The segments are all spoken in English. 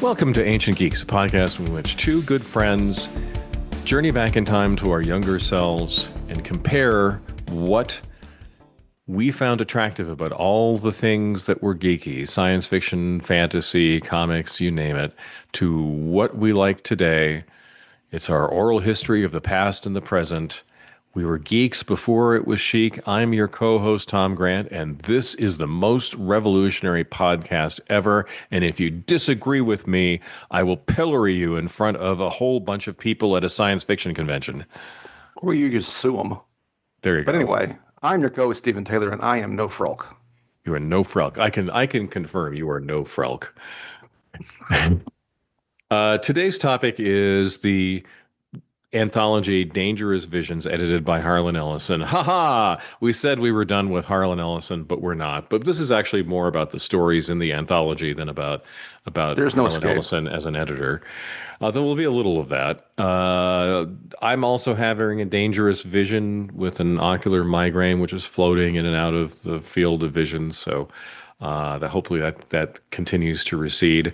Welcome to Ancient Geeks, a podcast in which two good friends journey back in time to our younger selves and compare what we found attractive about all the things that were geeky, science fiction, fantasy, comics, you name it, to what we like today. It's our oral history of the past and the present. We were geeks before it was chic. I'm your co-host, Tom Grant, and this is the most revolutionary podcast ever. And if you disagree with me, I will pillory you in front of a whole bunch of people at a science fiction convention. Or you just sue them. There you go. But anyway, I'm your co-host, Stephen Taylor, and I am no frelk. You are no frelk. I can confirm you are no frelk. Today's topic is the anthology Dangerous Visions, edited by Harlan Ellison. Ha! We said we were done with Harlan Ellison, but we're not. But this is actually more about the stories in the anthology than about There's no Harlan escape. Ellison as an editor. There will be a little of that. I'm also having a dangerous vision with an ocular migraine, which is floating in and out of the field of vision. So that hopefully that continues to recede.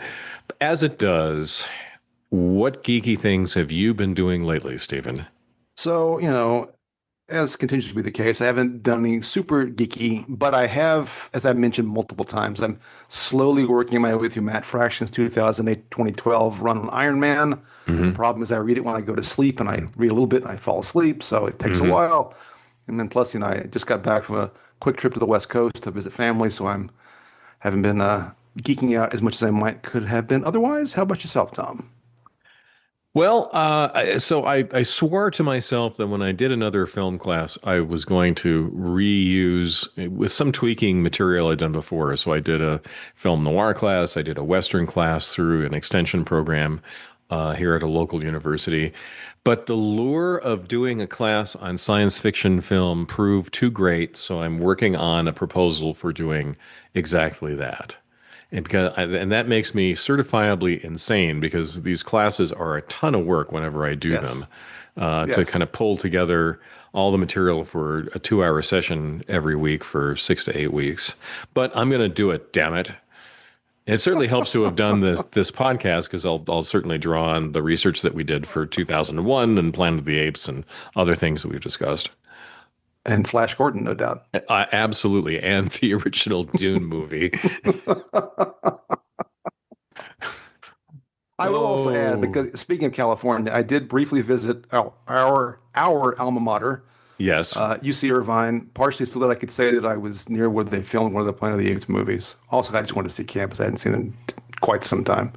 As it does, what geeky things have you been doing lately, Stephen? So, as continues to be the case, I haven't done anything super geeky, but I have, as I've mentioned multiple times, I'm slowly working my way through Matt Fraction's 2008-2012 run on Iron Man. The problem is I read it when I go to sleep, and I read a little bit and I fall asleep, so it takes a while. And then plus, I just got back from a quick trip to the West Coast to visit family, so haven't been geeking out as much as I could have been otherwise. How about yourself, Tom? Well, so I swore to myself that when I did another film class, I was going to reuse with some tweaking material I'd done before. So I did a film noir class, I did a Western class through an extension program here at a local university. But the lure of doing a class on science fiction film proved too great, so I'm working on a proposal for doing exactly that. And that makes me certifiably insane because these classes are a ton of work whenever I do them to kind of pull together all the material for a 2-hour session every week for 6 to 8 weeks. But I'm going to do it, damn it. And it certainly helps to have done this podcast because I'll certainly draw on the research that we did for 2001 and Planet of the Apes and other things that we've discussed. And Flash Gordon, no doubt. Absolutely. And the original Dune movie. I will also add, because speaking of California, I did briefly visit our alma mater, Yes. UC Irvine, partially so that I could say that I was near where they filmed one of the Planet of the Apes movies. Also, I just wanted to see campus. I hadn't seen it in quite some time.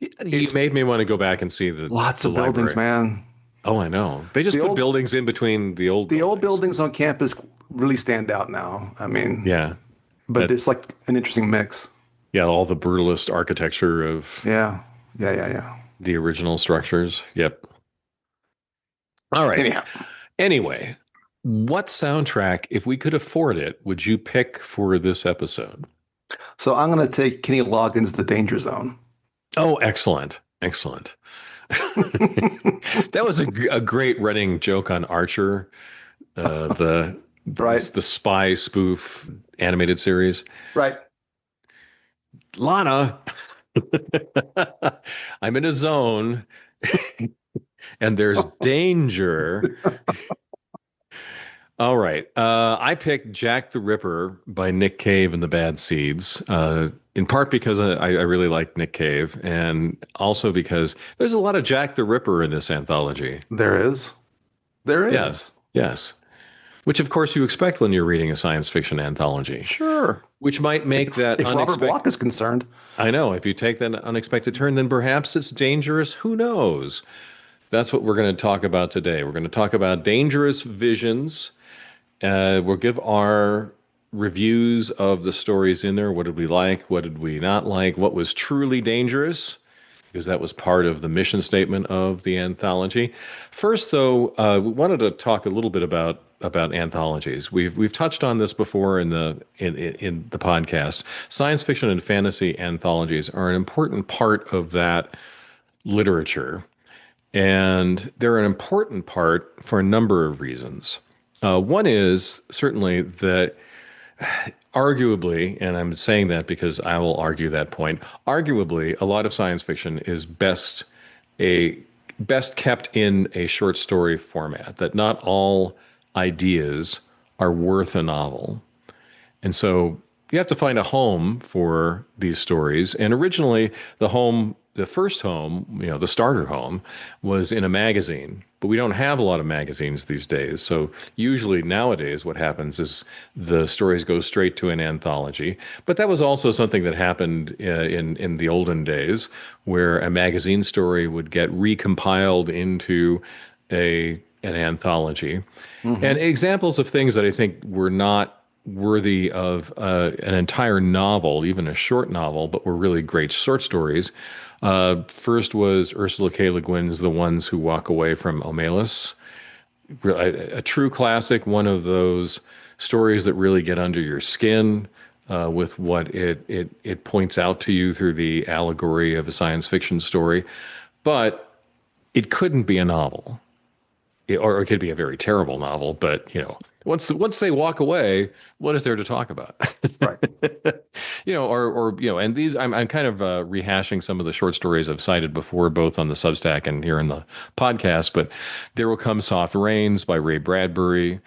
You made me want to go back and see the Lots of library. buildings, man. Oh, I know. They just put buildings in between the old The old buildings on campus really stand out now. I mean, Yeah. but it's like an interesting mix. Yeah, all the brutalist architecture of Yeah. the original structures. Yep. All right. Anyhow, Anyway, what soundtrack, if we could afford it, would you pick for this episode? so I'm going to take Kenny Loggins' The Danger Zone. Oh, excellent. Excellent. That was a great running joke on Archer, the spy spoof animated series. Right. Lana, I'm in a zone and there's danger. All right. I picked Jack the Ripper by Nick Cave and the Bad Seeds, in part because I really like Nick Cave, and also because there's a lot of Jack the Ripper in this anthology. There is. Yes. Which, of course, you expect when you're reading a science fiction anthology. Sure. Which might make that if Robert Bloch is concerned. I know. If you take that unexpected turn, then perhaps it's dangerous. Who knows? That's what we're going to talk about today. We're going to talk about Dangerous Visions. We'll give our reviews of the stories in there. What did we like? What did we not like? What was truly dangerous? Because that was part of the mission statement of the anthology. First, though, we wanted to talk a little bit about anthologies. We've touched on this before in the podcast. Science fiction and fantasy anthologies are an important part of that literature, and they're an important part for a number of reasons. One is certainly that Arguably, and I'm saying that because I will argue that point, arguably, a lot of science fiction is a best kept in a short story format, that not all ideas are worth a novel. And so you have to find a home for these stories. And originally, the first home, the starter home, was in a magazine. But we don't have a lot of magazines these days. So usually nowadays, what happens is the stories go straight to an anthology. But that was also something that happened in the olden days, where a magazine story would get recompiled into an anthology. Hmm. And examples of things that I think were not worthy of an entire novel, even a short novel, but were really great short stories. First was Ursula K. Le Guin's The Ones Who Walk Away from Omelas, a true classic, one of those stories that really get under your skin with what it points out to you through the allegory of a science fiction story. But it couldn't be a novel, or it could be a very terrible novel. But once they walk away, what is there to talk about? Right. And these I'm kind of rehashing some of the short stories I've cited before, both on the Substack and here in the podcast. But There Will Come Soft Rains by Ray Bradbury.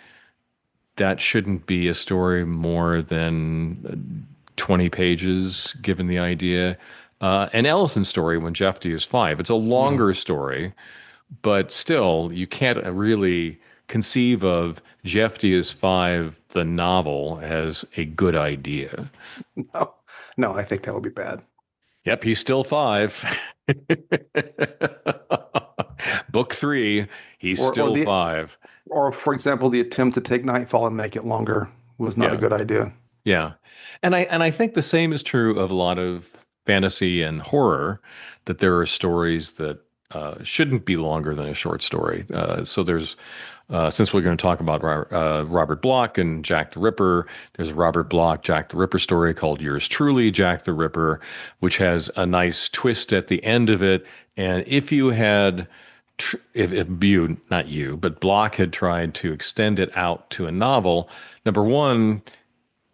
That shouldn't be a story more than 20 pages, given the idea. An Ellison story, When Jeff D is Five. It's a Mm. longer story, but still, you can't really conceive of Jeff D is Five, the novel, as a good idea. No, no, I think that would be bad. Yep, he's still five. Book three, he's Or, or still the, five. or for example, the attempt to take Nightfall and make it longer was not a Yeah, good idea. yeah. And I think the same is true of a lot of fantasy and horror, that there are stories that shouldn't be longer than a short story. So there's since we're going to talk about Robert Bloch and Jack the Ripper, there's a Robert Bloch Jack the Ripper story called Yours Truly, Jack the Ripper, which has a nice twist at the end of it. And if you had, if you, not you, but Bloch had tried to extend it out to a novel, number one,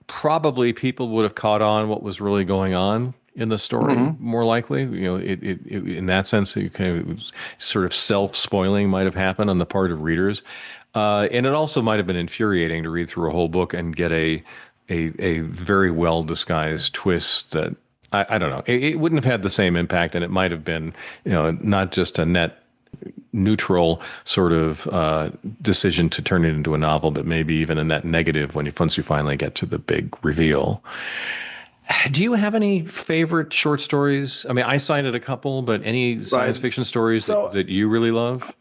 probably people would have caught on what was really going on in the story Hmm. more likely. In that sense, it was sort of self-spoiling might have happened on the part of readers. And it also might have been infuriating to read through a whole book and get a very well disguised twist that I don't know. It wouldn't have had the same impact, and it might have been, not just a net neutral sort of decision to turn it into a novel, but maybe even a net negative once you finally get to the big reveal. Do you have any favorite short stories? I mean, I cited a couple, but any Right. science fiction stories So, that you really love?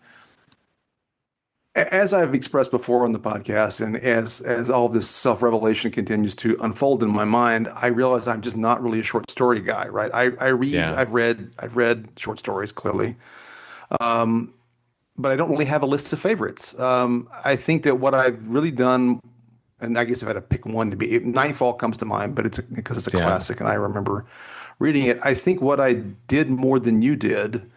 as I've expressed before on the podcast, and as all of this self-revelation continues to unfold in my mind, I realize I'm just not really a short story guy, right? Yeah, I've read short stories clearly, but I don't really have a list of favorites. I think that what I've really done, and I guess if I had to pick one to be, Nightfall comes to mind, but because it's a yeah, classic, and I remember reading it. I think what I did more than you did,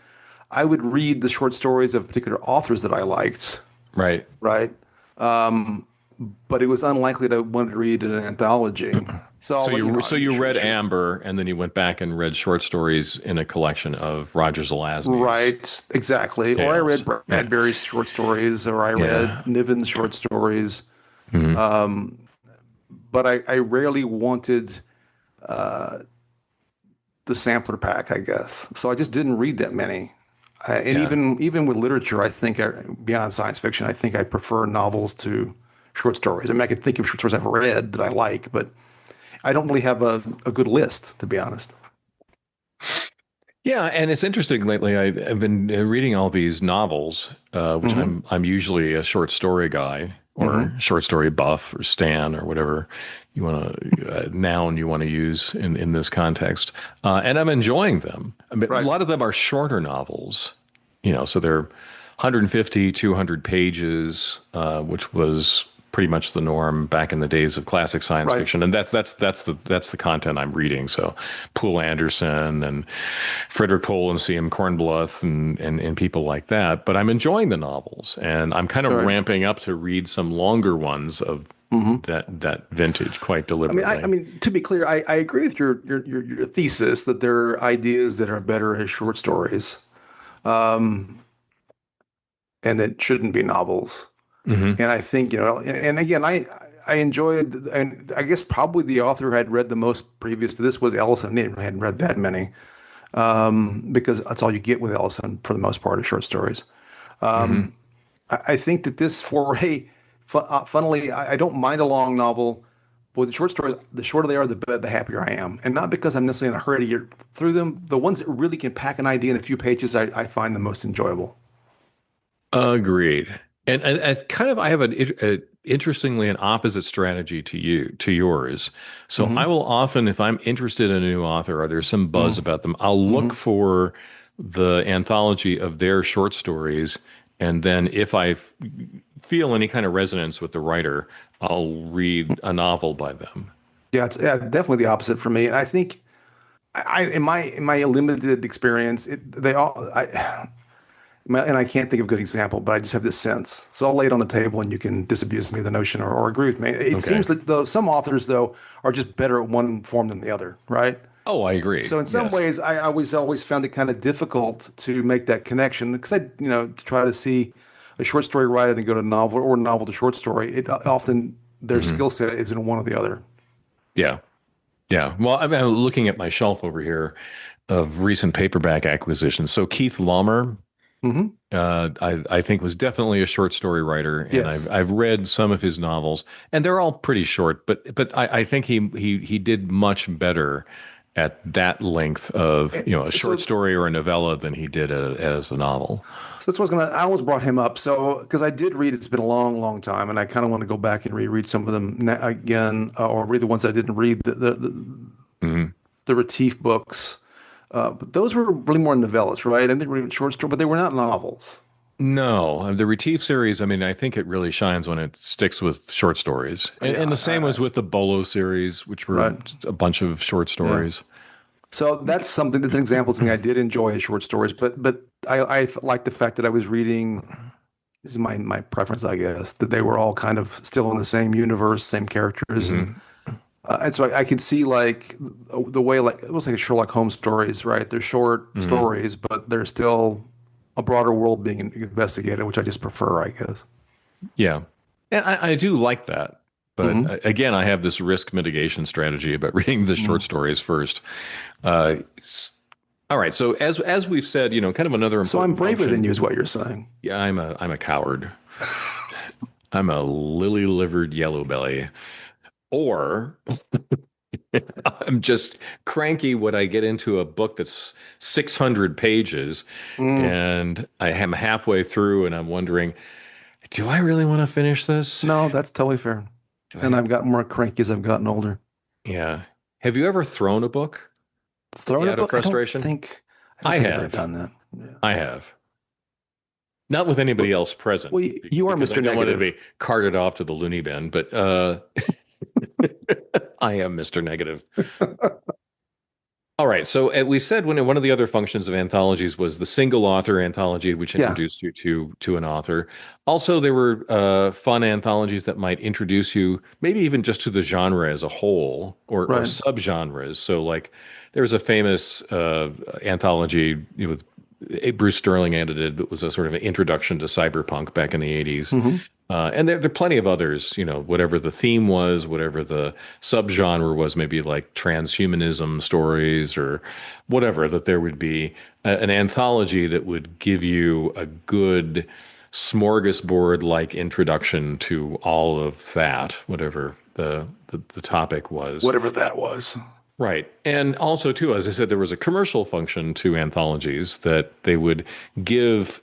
I would read the short stories of particular authors that I liked, right. right? But it was unlikely that I wanted to read an anthology. So, So you so you read sure, Amber, and then you went back and read short stories in a collection of Roger Zelazny's right, exactly. Or I read tales. Yeah, Bradbury's short stories, or I read yeah. Niven's short stories. Mhm. But I rarely wanted the sampler pack, I guess. So I just didn't read that many. And Yeah. even with literature, I think beyond science fiction, I think I prefer novels to short stories. I mean, I can think of short stories I've read that I like, but I don't really have a good list, to be honest. Yeah, and it's interesting lately. I've been reading all these novels, which Hmm. I'm usually a short story guy or Hmm. short story buff or stan or whatever you want to noun you want to use in this context, and I'm enjoying them. I mean, a Right. lot of them are shorter novels, so they're 150, 200 pages, which was pretty much the norm back in the days of classic science Right. fiction, and that's the content I'm reading. So, Poul Anderson and Frederick Pohl and C.M. Kornbluth and people like that. But I'm enjoying the novels, and I'm kind of Right. ramping up to read some longer ones of Hmm. that vintage quite I deliberately. mean, to be clear, I agree with your thesis that there are ideas that are better as short stories, um, and that shouldn't be novels. Hmm. And I think, and again, I enjoyed, and I guess probably the author had read the most previous to this was Ellison. He hadn't read that many, because that's all you get with Ellison for the most part is short stories. Hmm. I think that this foray, funnily, I don't mind a long novel. But with the short stories, the shorter they are, the happier I am. And not because I'm necessarily in a hurry to get through them. The ones that really can pack an idea in a few pages, I find the most enjoyable. Agreed. And kind of, I have interestingly an opposite strategy to yours. So I Hmm. will often, if I'm interested in a new author or there's some buzz about them, I'll look Hmm. for the anthology of their short stories, and then if I feel any kind of resonance with the writer, I'll read a novel by them. Yeah, it's definitely the opposite for me. And I think in my limited experience, they all and I can't think of a good example, but I just have this sense. So I'll lay it on the table, and you can disabuse me of the notion or agree with me. It Okay. seems that though some authors though are just better at one form than the other, right? Oh, I agree. So in some Yes. ways, I always found it kind of difficult to make that connection because to try to see a short story writer then go to novel or novel to short story. It often their Hmm. skill set is in one or the other. Yeah. Yeah. Well, I'm looking at my shelf over here of recent paperback acquisitions. So Keith Laumer, Hmm. I think was definitely a short story writer, and I've Yes. I've read some of his novels, and they're all pretty short, but I think he did much better at that length of a short So story or a novella than he did as a novel. So that's what I almost brought him up. So, because I did read, it's been a long, long time, and I kind of want to go back and reread some of them again, or read the ones I didn't read, Mhm. the Retief books. But those were really more novellas, right? And they were short story, but they were not novels. No, the Retief series, I mean, I think it really shines when it sticks with short stories. And Yeah, the same was with the Bolo series, which were right. a bunch of short Yeah. stories. So that's an example of something I did enjoy as short stories, but I like the fact that I was reading. This is my preference, I guess, that they were all kind of still in the same universe, same characters, and Hmm. And so I can see like the way like it was like Sherlock Holmes stories, right? They're short Hmm. stories, but there's still a broader world being investigated, which I just prefer, I guess. Yeah. And I do like that. But Hmm. again, I have this risk mitigation strategy about reading the short Hmm. stories first. Uh, s- all right. So as we've said, kind of another So I'm important braver than function. you, is what you're saying. Yeah, I'm a coward. I'm a lily-livered yellow belly. Or I'm just cranky when I get into a book that's 600 pages Mm, and I am halfway through and I'm wondering, do I really want to finish this? no, that's totally fair. Do I And have I've gotten more cranky as I've gotten older. Yeah. Have you ever thrown a book Throwing a out of book, frustration? I don't I think I've ever have. done that. Yeah. I have. Not with Well, anybody else present well, you are because I Mr. don't want it to Negative. be carted off to the loony bin, but I am Mr. Negative. All right. So we said one of the other functions of anthologies was the single author anthology, which Yeah, introduced you to an author. Also, there were fun anthologies that might introduce you, maybe even just to the genre as a whole, or right. subgenres. So, like, there was a famous anthology with Bruce Sterling edited that was a sort of an introduction to cyberpunk back in the 80s. Hmm. And there are plenty of others, whatever the theme was, whatever the subgenre was, maybe like transhumanism stories or whatever, that there would be an anthology that would give you a good smorgasbord like introduction to all of that, whatever the topic was. Whatever that was. Right. And also, too, as I said, there was a commercial function to anthologies that they would give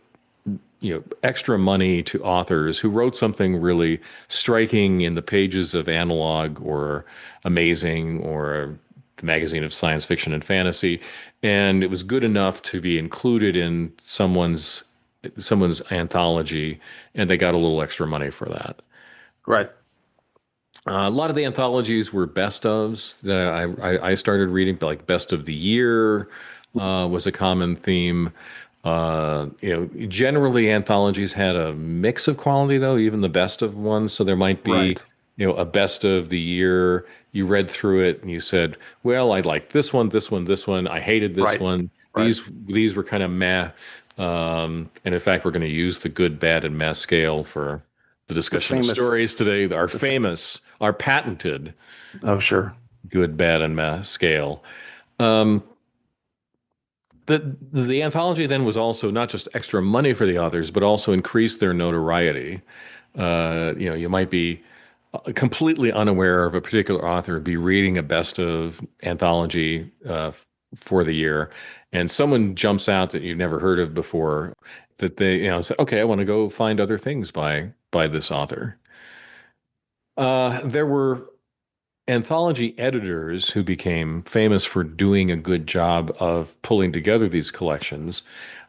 extra money to authors who wrote something really striking in the pages of Analog or Amazing or the magazine of science fiction and fantasy, and it was good enough to be included in someone's anthology, and they got a little extra money for that. Right. A lot of the anthologies were best ofs that I started reading, like Best of the Year was a common theme. Generally anthologies had a mix of quality though, even the best of ones. So there might be Right. a best of the year. You read through it and you said, well, I like this one, this one, this one. I hated this Right. one. Right. These were kind of meh. And in fact, we're going to use the good, bad, and meh scale for the The discussion of famous, stories today. Our the fa famous, our patented oh, sure. good, bad, and meh scale. Um, the anthology then was also not just extra money for the authors, but also increased their notoriety. You might be completely unaware of a particular author and be reading a best of anthology for the year, and someone jumps out that you've never heard of before, that they say, okay, I want to go find other things by this author. There were anthology editors who became famous for doing a good job of pulling together these collections.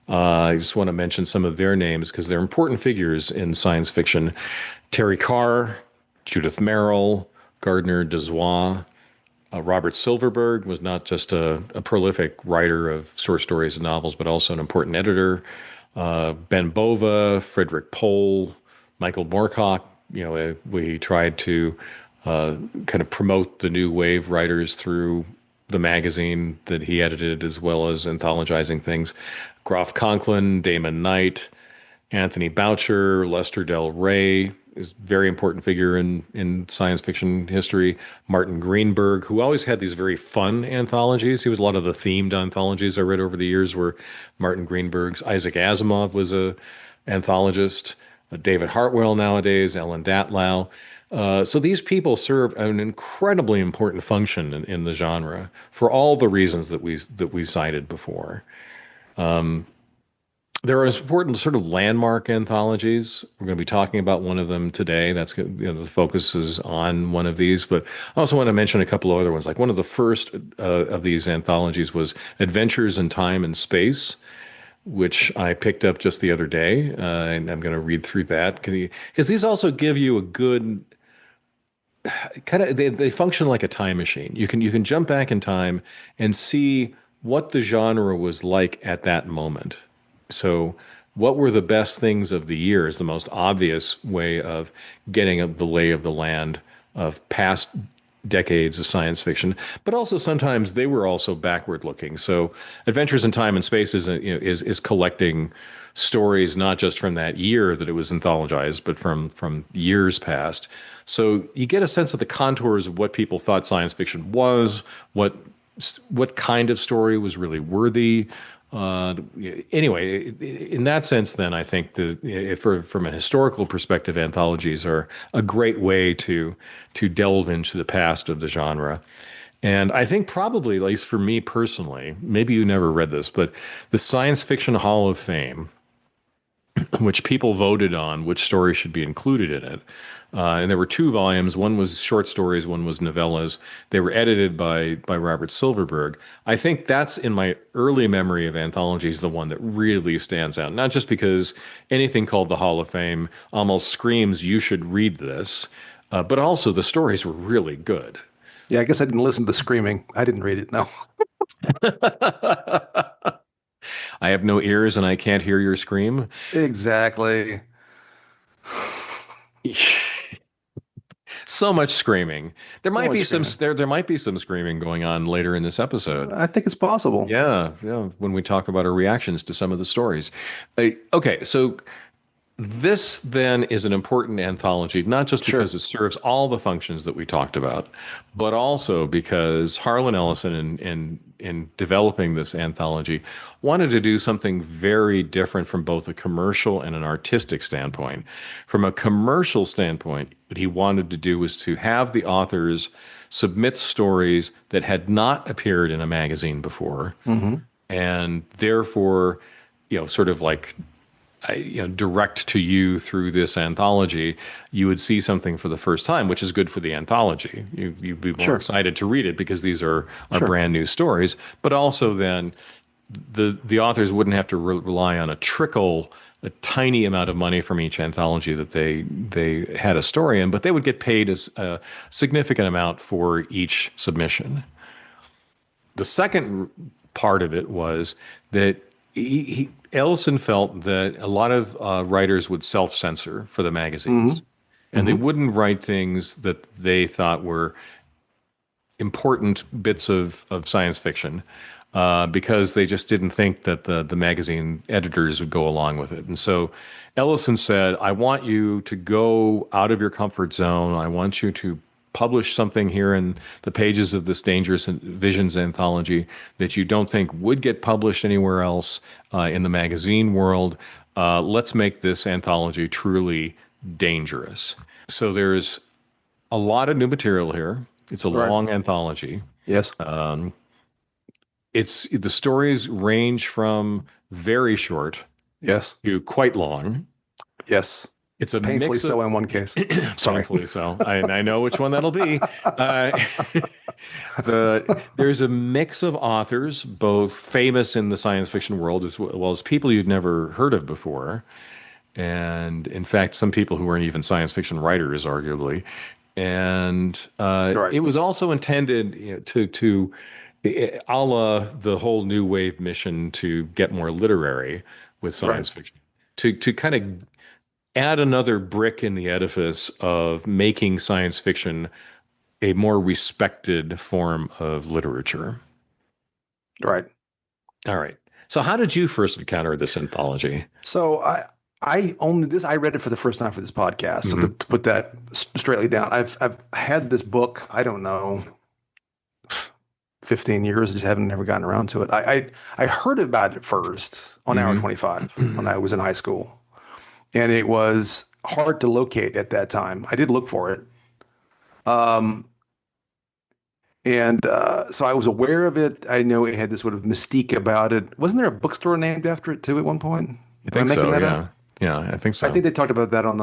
I just want to mention some of their names because they're important figures in science fiction. Terry Carr, Judith Merrill, Gardner Dozois. Robert Silverberg was not just a prolific writer of short stories and novels, but also an important editor. Ben Bova, Frederick Pohl, Michael Moorcock. We tried to kind of promote the new wave writers through the magazine that he edited, as well as anthologizing things. Groff Conklin, Damon Knight, Anthony Boucher, Lester Del Rey is a very important figure in science fiction history. Martin Greenberg, who always had these very fun anthologies. He was a lot of the themed anthologies I read over the years were Martin Greenberg's. Isaac Asimov was a anthologist. David Hartwell nowadays, Ellen Datlow. So these people serve an incredibly important function in the genre for all the reasons that we cited before. There are important sort of landmark anthologies. We're going to be talking about one of them today. The focus is on one of these, but I also want to mention a couple of other ones. Like one of the first of these anthologies was Adventures in Time and Space, which I picked up just the other day, and I'm going to read through that because these also give you a good kind of they function like a time machine. You can jump back in time and see what the genre was like at that moment. So, what were the best things of the year is the most obvious way of getting the lay of the land of past decades of science fiction, but also sometimes they were also backward looking. So, Adventures in Time and Space is collecting stories not just from that year that it was anthologized, but from years past. So you get a sense of the contours of what people thought science fiction was, what kind of story was really worthy. Anyway, in that sense, then I think from a historical perspective, anthologies are a great way to delve into the past of the genre. And I think probably, at least for me personally, maybe you never read this, but the Science Fiction Hall of Fame, which people voted on which story should be included in it. And there were two volumes. One was short stories, one was novellas. They were edited by Robert Silverberg. I think that's in my early memory of anthologies, the one that really stands out. Not just because anything called the Hall of Fame almost screams you should read this, but also the stories were really good. Yeah, I guess I didn't listen to the screaming. I didn't read it. No. I have no ears and I can't hear your scream. Exactly. So much screaming. There So might much be some screaming. there might be some screaming going on later in this episode. I think it's possible. Yeah, yeah, when we talk about our reactions to some of the stories. Okay, so this then is an important anthology, not just because Sure. it serves all the functions that we talked about, but also because Harlan Ellison, in developing this anthology, wanted to do something very different from both a commercial and an artistic standpoint. From a commercial standpoint, what he wanted to do was to have the authors submit stories that had not appeared in a magazine before, Hmm. and therefore, sort of like direct to you through this anthology, you would see something for the first time, which is good for the anthology. You'd be more Sure. excited to read it because these are Sure. brand new stories. But also then the authors wouldn't have to rely on a tiny amount of money from each anthology that they had a story in, but they would get paid a significant amount for each submission. The second part of it was that Ellison felt that a lot of writers would self-censor for the Hmm. magazines. and they Hmm. wouldn't write things that they thought were important bits of science fiction because they just didn't think that the magazine editors would go along with it. And so Ellison said, I want you to go out of your comfort zone. I want you to publish something here in the pages of this Dangerous Visions anthology that you don't think would get published anywhere else in the magazine world. Let's make this anthology truly dangerous. So there's a lot of new material here. It's a Right. long anthology. Yes. It's the stories range from very short Yes. to quite long. Yes. It's a Painfully mix of so in one case. Sorry. painfully so. I know which one that'll be. Uh, there's a mix of authors, both famous in the science fiction world as well as people you'd never heard of before, and in fact, some people who weren't even science fiction writers, arguably. And Right. it was also intended, to a la the whole new wave mission to get more literary with Right. science fiction, to kind of add another brick in the edifice of making science fiction a more respected form of literature. Right. All right. So, how did you first encounter this anthology? So I read it for the first time for this podcast. So Hmm. to put that straightly down, I've had this book, I don't know, 15 years. I just haven't never gotten around to it. I heard about it first on Hour Hmm. 25 when I was in high school, and it was hard to locate at that time. I did look for it. Um, and so I was aware of it. I know it had this sort of mystique about it. Wasn't there a bookstore named after it too at one point? I Am I think making so. that up? Yeah. Yeah, I think I so. think they talked about that on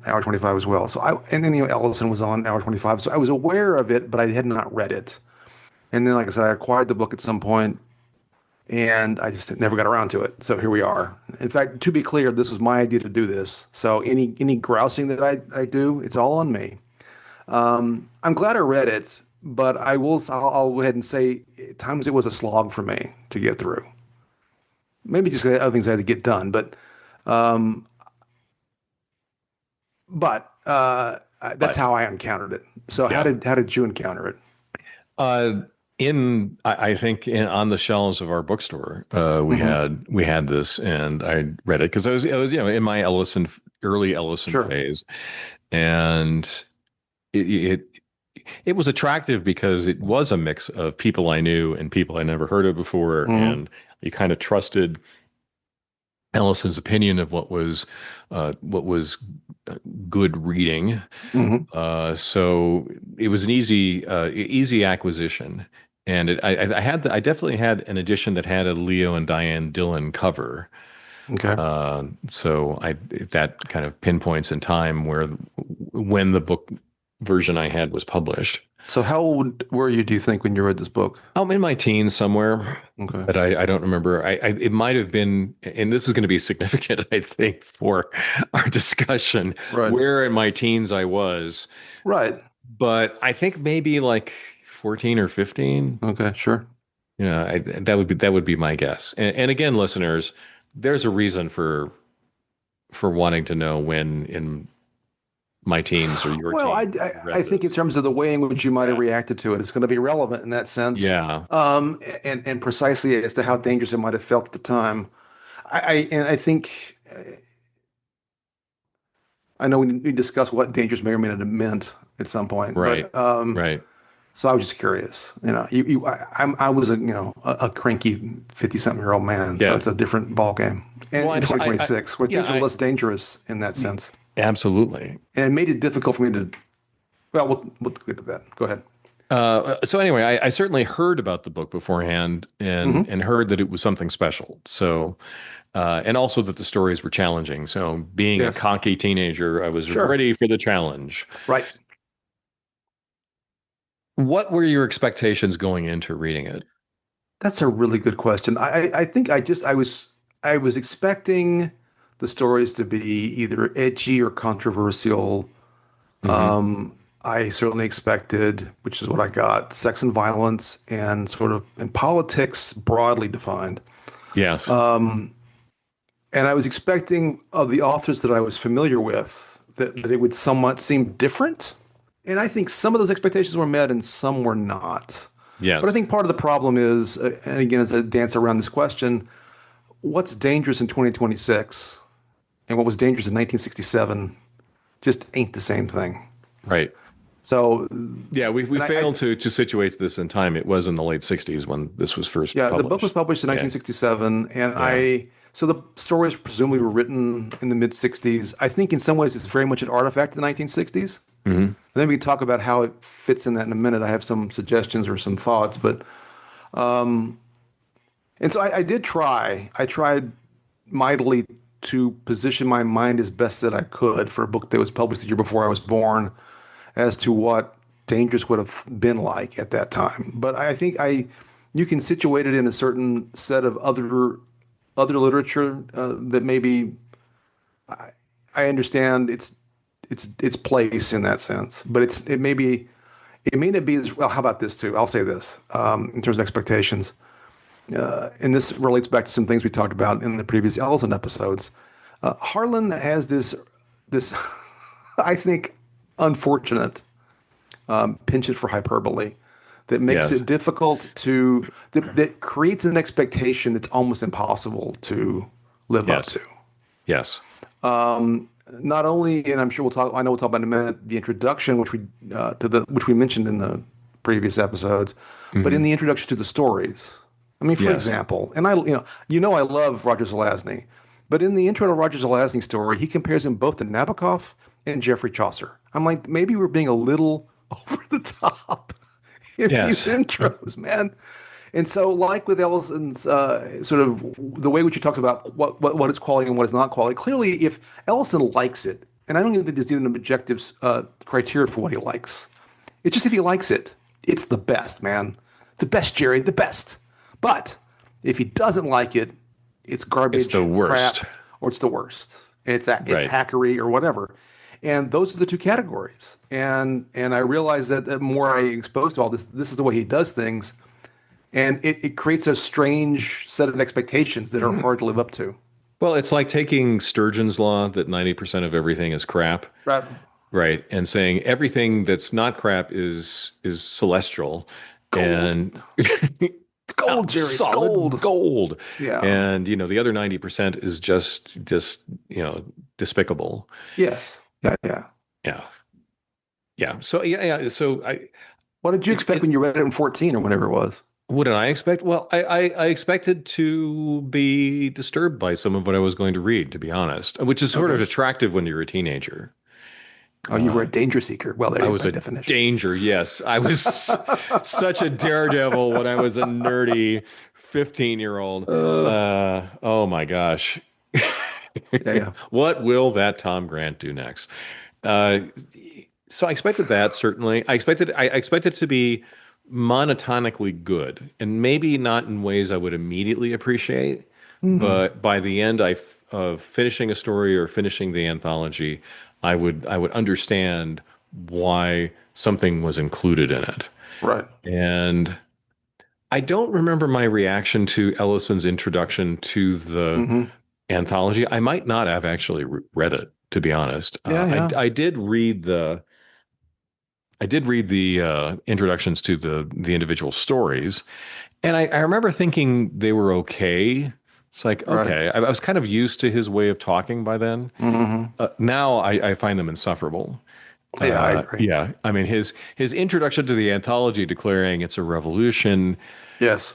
Hour 25 as well. And then Ellison was on Hour 25, so I was aware of it, but I had not read it. And then, like I said, I acquired the book at some point, and I just never got around to it. So here we are. In fact, to be clear, this was my idea to do this. So any grousing that I do, it's all on me. I'm glad I read it, but I'll go ahead and say at times it was a slog for me to get through. Maybe just other things I had to get done, um, but that's But how I encountered it. So yeah, how did you encounter it? uh, I think on the shelves of our bookstore, Hmm. we had this, and I read it because I was in my early Ellison Sure. phase, and it, it it was attractive because it was a mix of people I knew and people I never heard of before, Hmm. and you kind of trusted Ellison's opinion of what was good reading. Hmm. So it was an easy acquisition, and I definitely had an edition that had a Leo and Diane Dillon cover. Okay. So I that kind of pinpoints in time when the book version I had was published. So how old were you, do you think, when you read this book? I'm in my teens somewhere, Okay. but I don't remember. It might have been, and this is going to be significant, I think, for our discussion, Right. where in my teens I was. Right. But I think maybe like 14 or 15. Okay. Sure. That would be my guess. And again, listeners, there's a reason for wanting to know when in my teens or your Well, teens you I read think in this. terms of the way in which you might have Yeah. reacted to it, it's going to be relevant in that sense, Yeah. and precisely as to how dangerous it might have felt at the time. I think I know we discussed what dangerous may or may not have meant at some point, Right. but Right. so I was just curious. I was a cranky 50-something-year-old man, so Yeah. it's a different ball game. And Well, in 2026, where yeah, things are less dangerous in that sense, absolutely. and it made it difficult for me to. Well, we'll get to that. Go ahead. So anyway, I certainly heard about the book beforehand Hmm. and heard that it was something special. So, and also that the stories were challenging. So being a Yes. cocky teenager, I was Sure. ready for the challenge. Right. What were your expectations going into reading it? That's a really good question. I think I was expecting the stories to be either edgy or controversial. Hmm. I certainly expected, which is what I got, sex and violence and sort of and politics broadly defined. Yes. And I was expecting of the authors that I was familiar with that it would somewhat seem different. And I think some of those expectations were met and some were not. But I Yes. think part of the problem is, and again, as I dance around this question, what's dangerous in 2026 and what was dangerous in 1967 just ain't the same thing. Right. So, Yeah, we and I failed to situate this in time. It was in the late 60s when this was first yeah, the book was published. published in Yeah. 1967, and Yeah. so the stories presumably were written in the mid 60s. I think in some ways it's very much an artifact of the 1960s. Hmm. And then we can talk about how it fits in that in a minute. I have some suggestions or some thoughts, but and so I did try. I tried mightily to position my mind as best that I could for a book that was published the year before I was born, as to what Dangerous would have been like at that time. But I think you can situate it in a certain set of other literature that maybe I understand its place in that sense, but it may not be as well. How about this too? I'll say this in terms of expectations, and this relates back to some things we talked about in the previous Ellison episodes. Harlan has this I think unfortunate penchant for hyperbole that makes Yes. it difficult that creates an expectation that's almost impossible to live up Yes. to. Yes. Not only, and I'm sure I know we'll talk about in a minute, the introduction, which we mentioned in the previous episodes, but in Hmm. the introduction to the stories. I mean, for Yes. example, and I love Roger Zelazny, but in the intro to Roger Zelazny's story, he compares him both to Nabokov and Geoffrey Chaucer. I'm like, maybe we're being a little over the top in these Yes. intros, man. And so, like with Ellison's sort of the way which he talks about what is quality and what is not quality, clearly, if Ellison likes it, and I don't even think there's even an objective criteria for what he likes. It's just if he likes it, it's the best, man. The best, Jerry, the best. But if he doesn't like it, it's It's the garbage, worst. crap, or it's the worst. It's Right. hackery or whatever. And those are the two categories. And I realize that the more I expose to all this, this is the way he does things. And it creates a strange set of expectations that are hard to live up to. Well, it's like taking Sturgeon's law that 90% of everything is crap, Right. right? And saying everything that's not crap is celestial Gold. and It's gold, Jerry. It's solid gold. gold. Yeah. And the other 90% is just despicable. Yes. Yeah. Yeah. Yeah. Yeah. So yeah. So What did you expect when you read it in 14 or whenever it was? what did I expect? Well, I expected to be disturbed by some of what I was going to read, to be honest, which is sort of Okay. attractive when you're a teenager. Oh, you read Danger Seeker. Well, there I you go, was by a definition. danger. Yes, I was such a daredevil when I was a nerdy 15-year-old. Uh, Oh my gosh. yeah, yeah. What will that Tom Grant do next? Uh, so I expected that, certainly. I expected to be monotonically good, and maybe not in ways I would immediately appreciate, Hmm. but by the end of finishing a story or finishing the anthology, I would understand why something was included in it. Right. And I don't remember my reaction to Ellison's introduction to the Hmm. anthology. I might not have actually read it, to be honest. Yeah, yeah. I did read the introductions to the individual stories, and I remember thinking they were okay. It's like, Right. okay, I was kind of used to his way of talking by then. Hmm. Now I find them insufferable. Yeah, I agree. Yeah, I mean his introduction to the anthology declaring it's a revolution, Yes.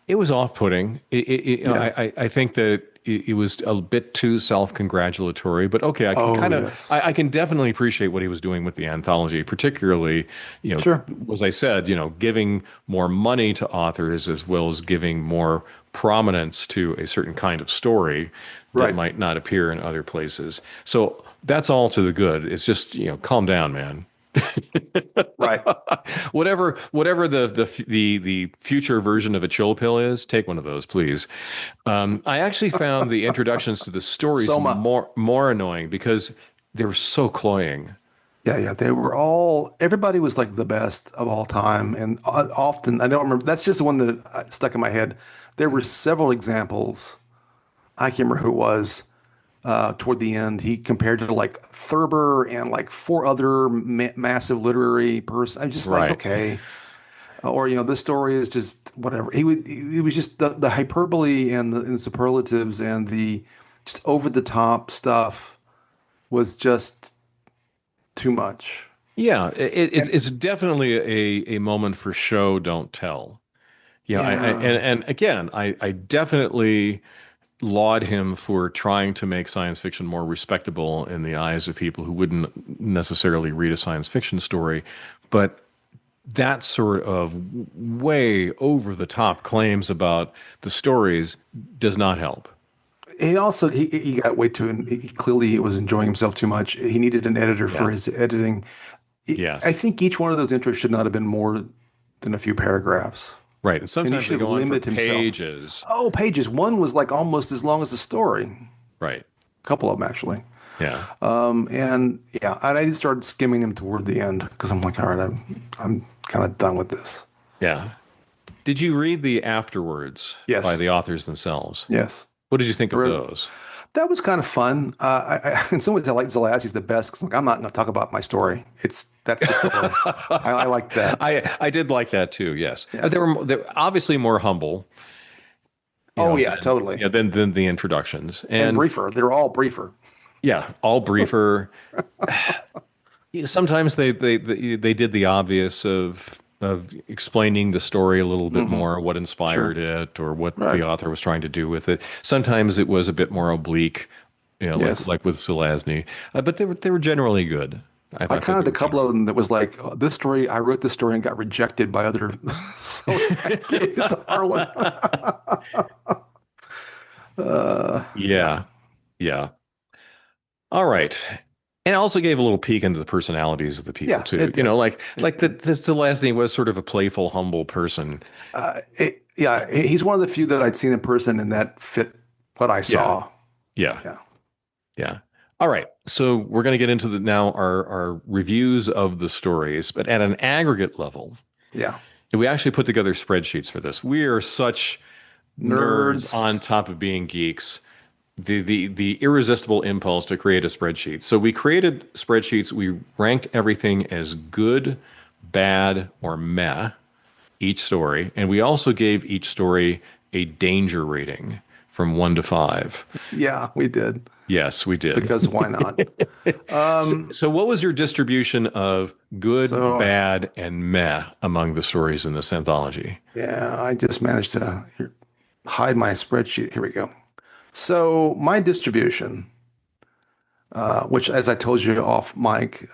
it was off-putting. Yeah. I think that it was a bit too self-congratulatory, but okay, I can Oh, kind of yes. I can definitely appreciate what he was doing with the anthology, particularly, Sure. as I said, giving more money to authors as well as giving more prominence to a certain kind of story that Right. might not appear in other places. So that's all to the good. It's just, calm down, man. Right. Whatever the future version of a chill pill is, take one of those, please. I actually found the introductions to the stories Soma. more annoying because they were so cloying. Yeah, yeah. Everybody was like the best of all time. And often, I don't remember, that's just the one that stuck in my head. There were several examples. I can't remember who it was, toward the end. He compared to like Thurber and like four other massive literary person. I'm just like, Right. okay. Or, this story is just whatever. It was just the hyperbole and the superlatives and the just over the top stuff was just too much. Yeah, And it's definitely a moment for show, don't tell. Yeah, yeah, and again, I definitely laud him for trying to make science fiction more respectable in the eyes of people who wouldn't necessarily read a science fiction story. But that sort of way over the top claims about the stories does not help. he also he got way too. He clearly was enjoying himself too much. He needed an editor for Yeah. his editing. I Yes. think each one of those intros should not have been more than a few paragraphs. Right. And And he sometimes they should have go on for limited himself. pages. Oh, pages. One was like almost as long as the story. Right. A couple of them actually. Yeah. And yeah, and I just started skimming them toward the end because I'm like, all right, I'm kind of done with this. Yeah. Did you read the afterwards by Yes, the authors themselves? yes. What did you think I of read- those? That was kind of fun. In some ways, I like Zelazny's the best because I'm not going to talk about my story. That's the story. I like that. I did like that too. Yes, Yeah. they were obviously more humble, Oh yeah, than totally. than the introductions, And and briefer. They're all briefer. yeah, all briefer. Sometimes they did the obvious of explaining the story a little bit Hmm. more, what inspired Sure. it, or what the Right. author was trying to do with it. Sometimes it was a bit more oblique, Yes. like with Zelazny, but they were generally good. I I thought that they counted a were couple generally. of them that was like, this story, I wrote this story and got rejected by other. So I gave it to Harlan. Yeah. Yeah, yeah. All right. And it also gave a little peek into the personalities of the people Yeah, too. it did. It Like did. this Zelazny was sort of a playful, humble person. Yeah, he's one of the few that I'd seen in person and that fit what I Yeah, saw. yeah, Yeah. yeah. All right. So we're going to get into the now our reviews of the stories, but at an aggregate level, Yeah. we actually put together spreadsheets for this. We are such nerds Nerds. on top of being geeks. The irresistible impulse to create a spreadsheet. So we created spreadsheets. We ranked everything as good, bad, or meh, each story, and we also gave each story a danger rating from 1 to 5. Yeah, we did. Yes, we did. Because why not? Um, So what was your distribution of good, so bad, and meh among the stories in this anthology? yeah, I just managed to hide my spreadsheet. Here we go. So my distribution, which as I told you off mic,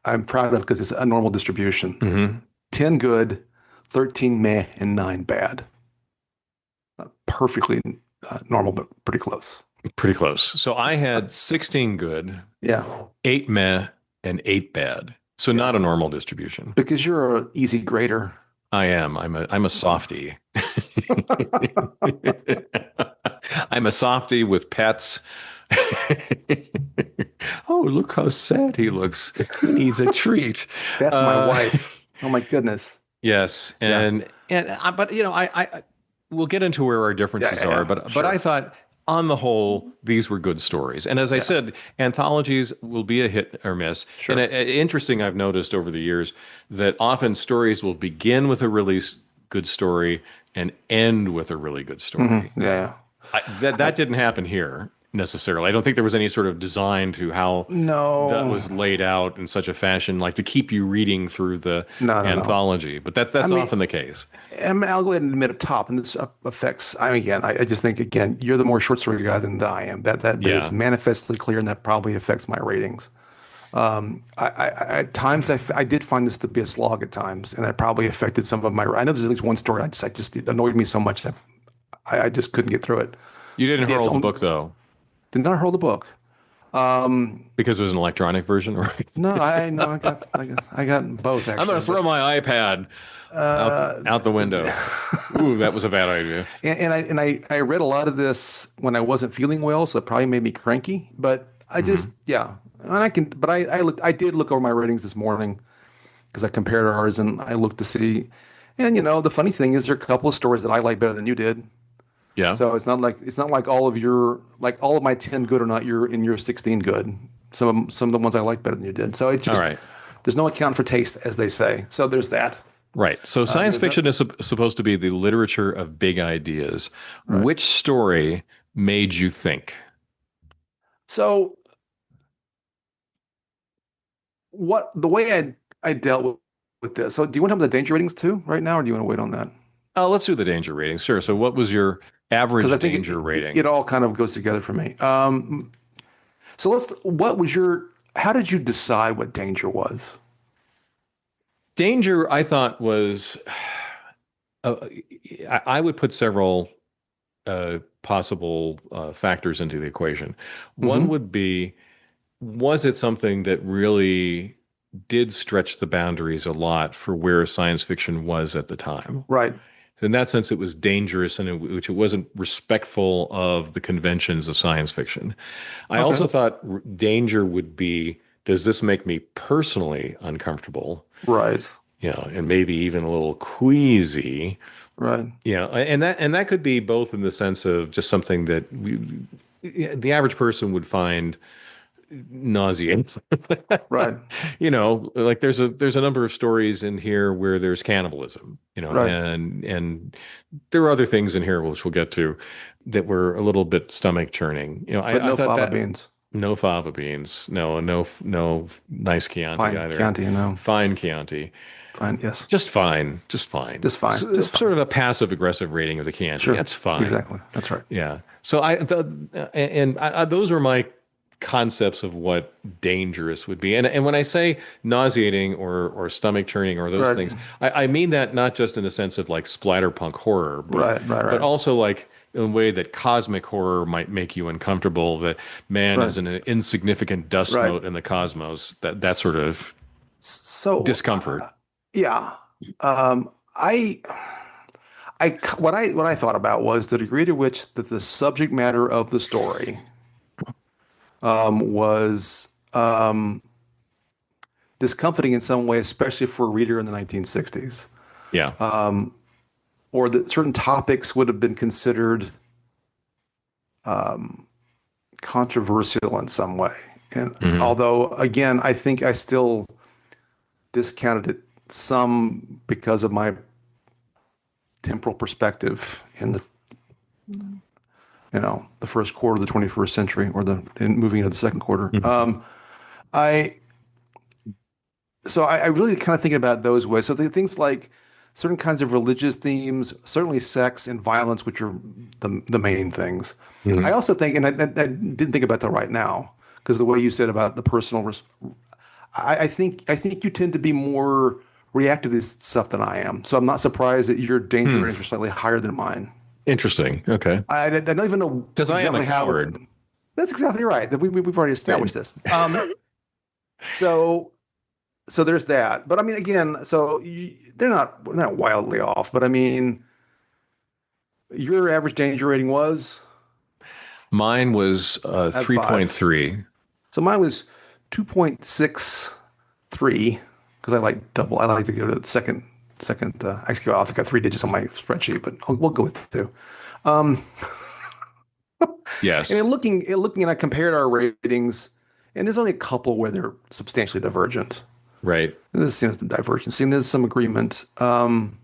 I'm proud of because it's a normal distribution. Hmm. 10 good, 13 meh, and 9 bad. Perfectly normal, but pretty close. Pretty close. So I had 16 good, Yeah, 8 meh, and 8 bad. So not a yeah. normal distribution. Because you're an easy grader. I am. I'm a softie. I'm a softie with pets. Oh, look how sad he looks. He needs a treat. That's my Uh, wife. Oh my goodness. yes, Yeah. but I we'll get into where our Yeah, differences yeah, are. yeah. But I Sure. thought on the whole these were good stories. And as I Yeah, said, anthologies will be a hit or miss. And sure. interesting, I've noticed over the years that often stories will begin with a really good story and end with a really good Hmm. story. Yeah. That didn't happen here necessarily. I don't think there was any sort of design to how that No, was laid out in such a fashion, like to keep you reading through the no, no, no. anthology. But I that's mean, often the case. I'll go ahead and admit up top, and this affects. I mean, again, I just think again, you're the more short story guy than I am. That is Yeah. manifestly clear, and that probably affects my ratings. At times, I did find this to be a slog at times, and that probably affected some of my. I know there's at least one story I just it annoyed me so much that I just couldn't get through it. You didn't It's hurl the on, book though, did not hold the book. because it was an electronic version, right? No, I got both I'm actually, gonna throw my iPad out the window. Ooh, that was a bad idea. and I read a lot of this when I wasn't feeling well, so it probably made me cranky. But I just Hmm. yeah, and but I did look over my ratings this morning because I compared ours and I looked to see, and the funny thing is there are a couple of stories that I like better than you did. Yeah. So it's not like all of my 10 good are not your 16 good. Some of the ones I like better than you did. So it All just right. there's no account for taste, as they say. So there's that. Right. So science The, fiction is supposed to be the literature of big ideas. right. Which story made you think? So what the way I dealt with this. So do you want to have the danger ratings too right now, or do you want to wait on that? Oh, let's do the danger rating. Sure. So what was your Because I average think danger it rating? all kind of goes together for me. So how did you decide what danger was? Danger, I thought was, uh, I would put several possible factors into the equation. One Hmm. would be, was it something that really did stretch the boundaries a lot for where science fiction was at the time? Right. In that sense, it was dangerous and which it wasn't respectful of the conventions of science fiction. I Okay. also thought danger would be, does this make me personally uncomfortable? Right. And maybe even a little queasy. Right. And that could be both in the sense of just something that the average person would find nauseating. Right. Like there's a number of stories in here where there's cannibalism, Right. and there are other things in here which we'll get to that were a little bit stomach churning. But I no thought fava that beans. no fava beans, no nice Chianti Fine. either. Chianti, no. Fine Chianti. Fine. Yes. Just fine. Just fine. Just fine. Just Sort fine. of a passive aggressive rating of the Chianti. Sure. That's fine. Exactly. That's right. Yeah. So those are my concepts of what dangerous would be. And when I say nauseating or stomach churning or those Right. things, I mean that not just in the sense of like splatterpunk horror, but Right. Right. but Right. also like in a way that cosmic horror might make you uncomfortable, that man Right. is an insignificant dust Right. mote in the cosmos, that sort S- of So, discomfort. yeah. Um, I, what I thought about was the degree to which that the subject matter of the story was discomforting in some way, especially for a reader in the 1960s, Yeah. or that certain topics would have been considered controversial in some way. And Hmm. although, again, I think I still discounted it some because of my temporal perspective in the first quarter of the 21st century, or moving into the second quarter. I I really kind of think about those ways. So things like certain kinds of religious themes, certainly sex and violence, which are the main things. I Hmm. also think, and I didn't think about that right now, because the way you said about the personal, I think you tend to be more reactive to this stuff than I am. So I'm not surprised that your danger Hmm. ratings are slightly higher than mine. Interesting. Okay. I don't even know Because I am a exactly how. coward. That's exactly right. That we've already Right. established this. So so there's that. But I mean, again, they're not wildly off. But I mean, your average danger rating was Mine was at 5. 3.3. So mine was 2.63 because I like double. I like to go to the second. Actually, I think I got 3 digits on my spreadsheet, but we'll go with two. Um, and Yes. in looking, and I compared our ratings, and there's only a couple where they're substantially divergent. Right. There's some divergence, and there's some agreement. And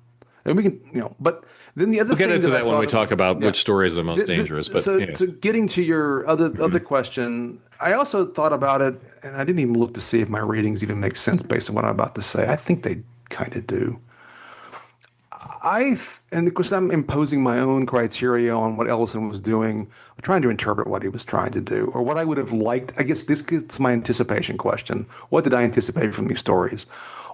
we can, but then the other We'll get thing into that I that when we thought, talk about yeah. which stories are the most dangerous. But So, yeah. so getting to your other Mhm. question, I also thought about it, and I didn't even look to see if my ratings even make sense based on what I'm about to say. I think they kind of do. And of course, I'm imposing my own criteria on what Ellison was doing, trying to interpret what he was trying to do, or what I would have liked. I guess this gets my anticipation question. What did I anticipate from these stories?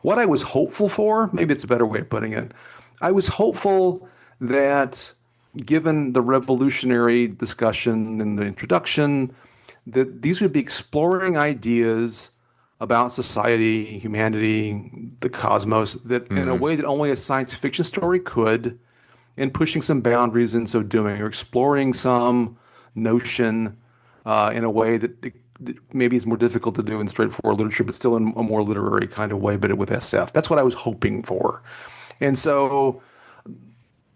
What I was hopeful for, maybe it's a better way of putting it. I was hopeful that, given the revolutionary discussion in the introduction, that these would be exploring ideas about society, humanity, the cosmos, that in a Mhm. way that only a science fiction story could, and pushing some boundaries in so doing, or exploring some notion in a way that maybe is more difficult to do in straightforward literature, but still in a more literary kind of way, but with SF. That's what I was hoping for. And so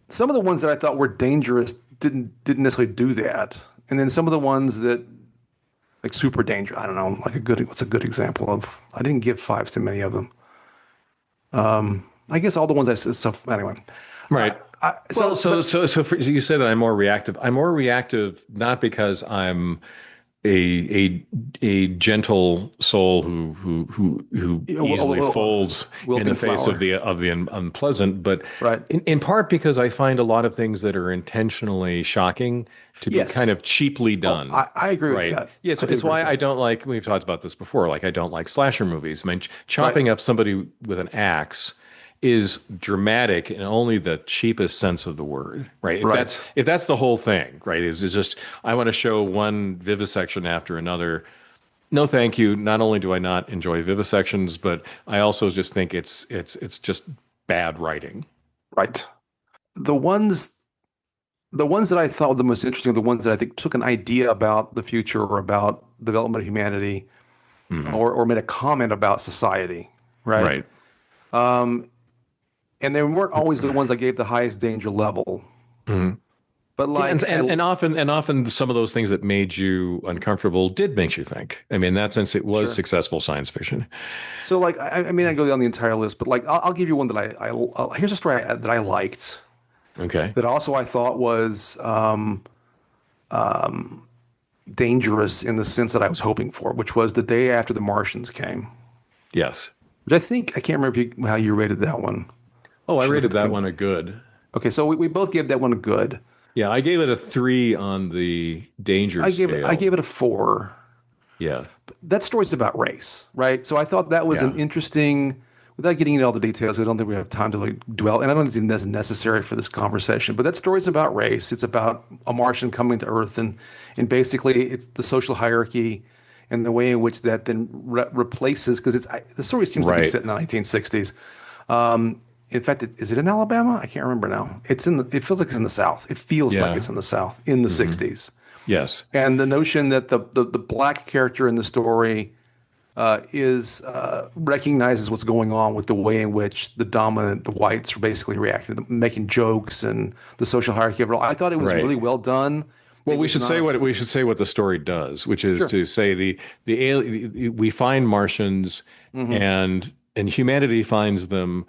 some of the ones that I thought were dangerous didn't necessarily do that. And then some of the ones that like super dangerous. I don't know, like a good what's a good example of? I didn't give fives to many of them. I guess all the ones I said. So anyway, uh, Right. Well, but you said that I'm more reactive. I'm more reactive not because I'm a a gentle soul who you know, easily folds in the wilting face flower, of the unpleasant, but right? in part because I find a lot of things that are intentionally shocking to be kind Yes. of cheaply Oh, done. I agree with Right. that. Yeah, I do it's agree with why I that. don't like, we've talked about this before, like I don't like slasher movies. I mean, Right. chopping up somebody with an axe is dramatic in only the cheapest sense of the word, right? Right. If that's the whole thing, right? Is just I want to show one vivisection after another. No, thank you. Not only do I not enjoy vivisections, but I also just think it's just bad writing. Right. The ones the ones that I thought were the most interesting are the ones that I think took an idea about the future or about development of humanity Hmm. or made a comment about society, right? Right. And they weren't always the ones that gave the highest danger level. Mhm. But Yeah, like I and often some of those things that made you uncomfortable did make you think. I mean, in that sense, it was sure. successful science fiction. So like I mean I go down the entire list, but like I'll give you one that here's a story that I liked Okay. that also I thought was dangerous in the sense that I was hoping for, which was the day after the Martians came. Yes. Which I think I can't remember how you rated that one. Oh, I Should look rated at that the. one a good. Okay, so we both gave that one a good. Yeah, I gave it a 3 on the danger I scale. gave it a four. Yeah. That story's about race, right? So I thought that was an Yeah. interesting, without getting into all the details, I don't think we have time to like dwell, and I don't think that's necessary for this conversation. But that story's about race. It's about a Martian coming to Earth, and basically it's the social hierarchy and the way in which that then replaces because the story seems to be Right. set in the 1960s. In fact, is it in Alabama? I can't remember now. It feels like it's in the South. It feels like Yeah. it's in the South in the Hmm. 60s. Yes. And the notion that the black character in the story is recognizes what's going on with the way in which the whites are basically reacting, making jokes and the social hierarchy of it all. I thought it was Right. really well done. Well, It was not a we should say what the story does, which is sure. to say we find Martians Hmm. and humanity finds them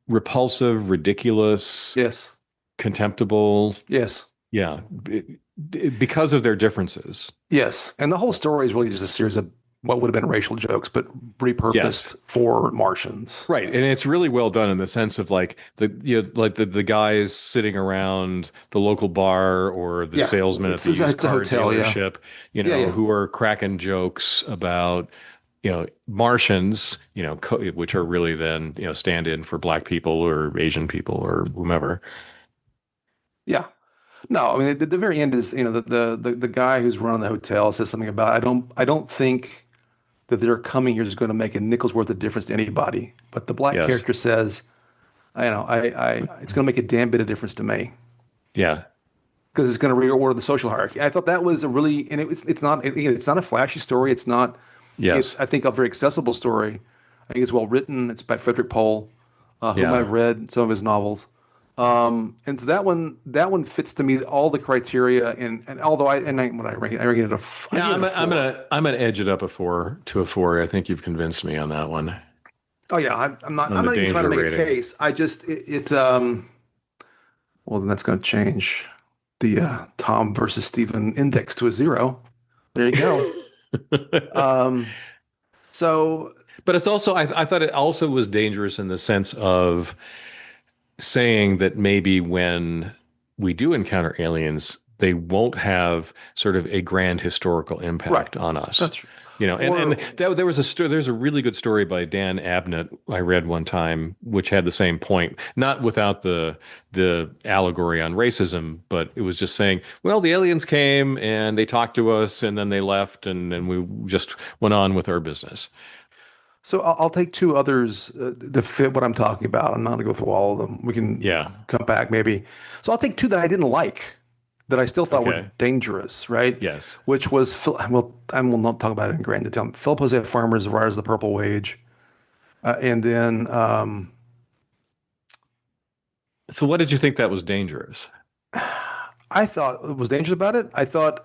repulsive, ridiculous, Yes. contemptible. Yes. Yeah, because of their differences. Yes. And the whole story is really just a series of what would have been racial jokes, but Yes. repurposed for Martians. Right. And it's really well done in the sense of like the guys sitting around the local bar or the Yeah. salesman at the used It's a car hotel. Yeah. dealership, Yeah. Yeah. who are cracking jokes about, Martians, which are really then, stand in for black people or Asian people or whomever. Yeah. No, I mean the very end is the guy who's running the hotel says something about I don't think that they're coming here is going to make a nickel's worth of difference to anybody. But the black Yes. character says, I it's going to make a damn bit of difference to me Yeah. because it's going to reorder the social hierarchy. I thought that was a really and it's not again, it's not a flashy story. Yes. It's I think a very accessible story. I think it's well written. It's by Frederick Pohl, whom Yeah. I've read some of his novels. And so that one fits to me all the criteria. And although when I rank it at I Yeah, give it a four. I'm gonna edge it up a 4 to a 4. I think you've convinced me on that one Oh yeah, on I'm the not even trying to danger make a rating. case. I just well then that's going to change the Tom versus Stephen index to a zero. There you go. Um, so But it's also, I thought it also was dangerous in the sense of saying that maybe when we do encounter aliens, they won't have sort of a grand historical right, impact on us. that's And or there was there's a really good story by Dan Abnett I read one time, which had the same point, not without the allegory on racism, but it was just saying, well, the aliens came and they talked to us and then they left and then we just went on with our business. so I'll take two others to fit what I'm talking about. I'm not going to go through all of them. We can Yeah. come back maybe. So I'll take two that I didn't like, that I still thought were Okay. dangerous, right? Yes. Which was well, I will not talk about it in grand detail. Philip Jose Farmer's Rise of the Purple Wage, and then So what did you think that was dangerous? I thought was dangerous about it. I thought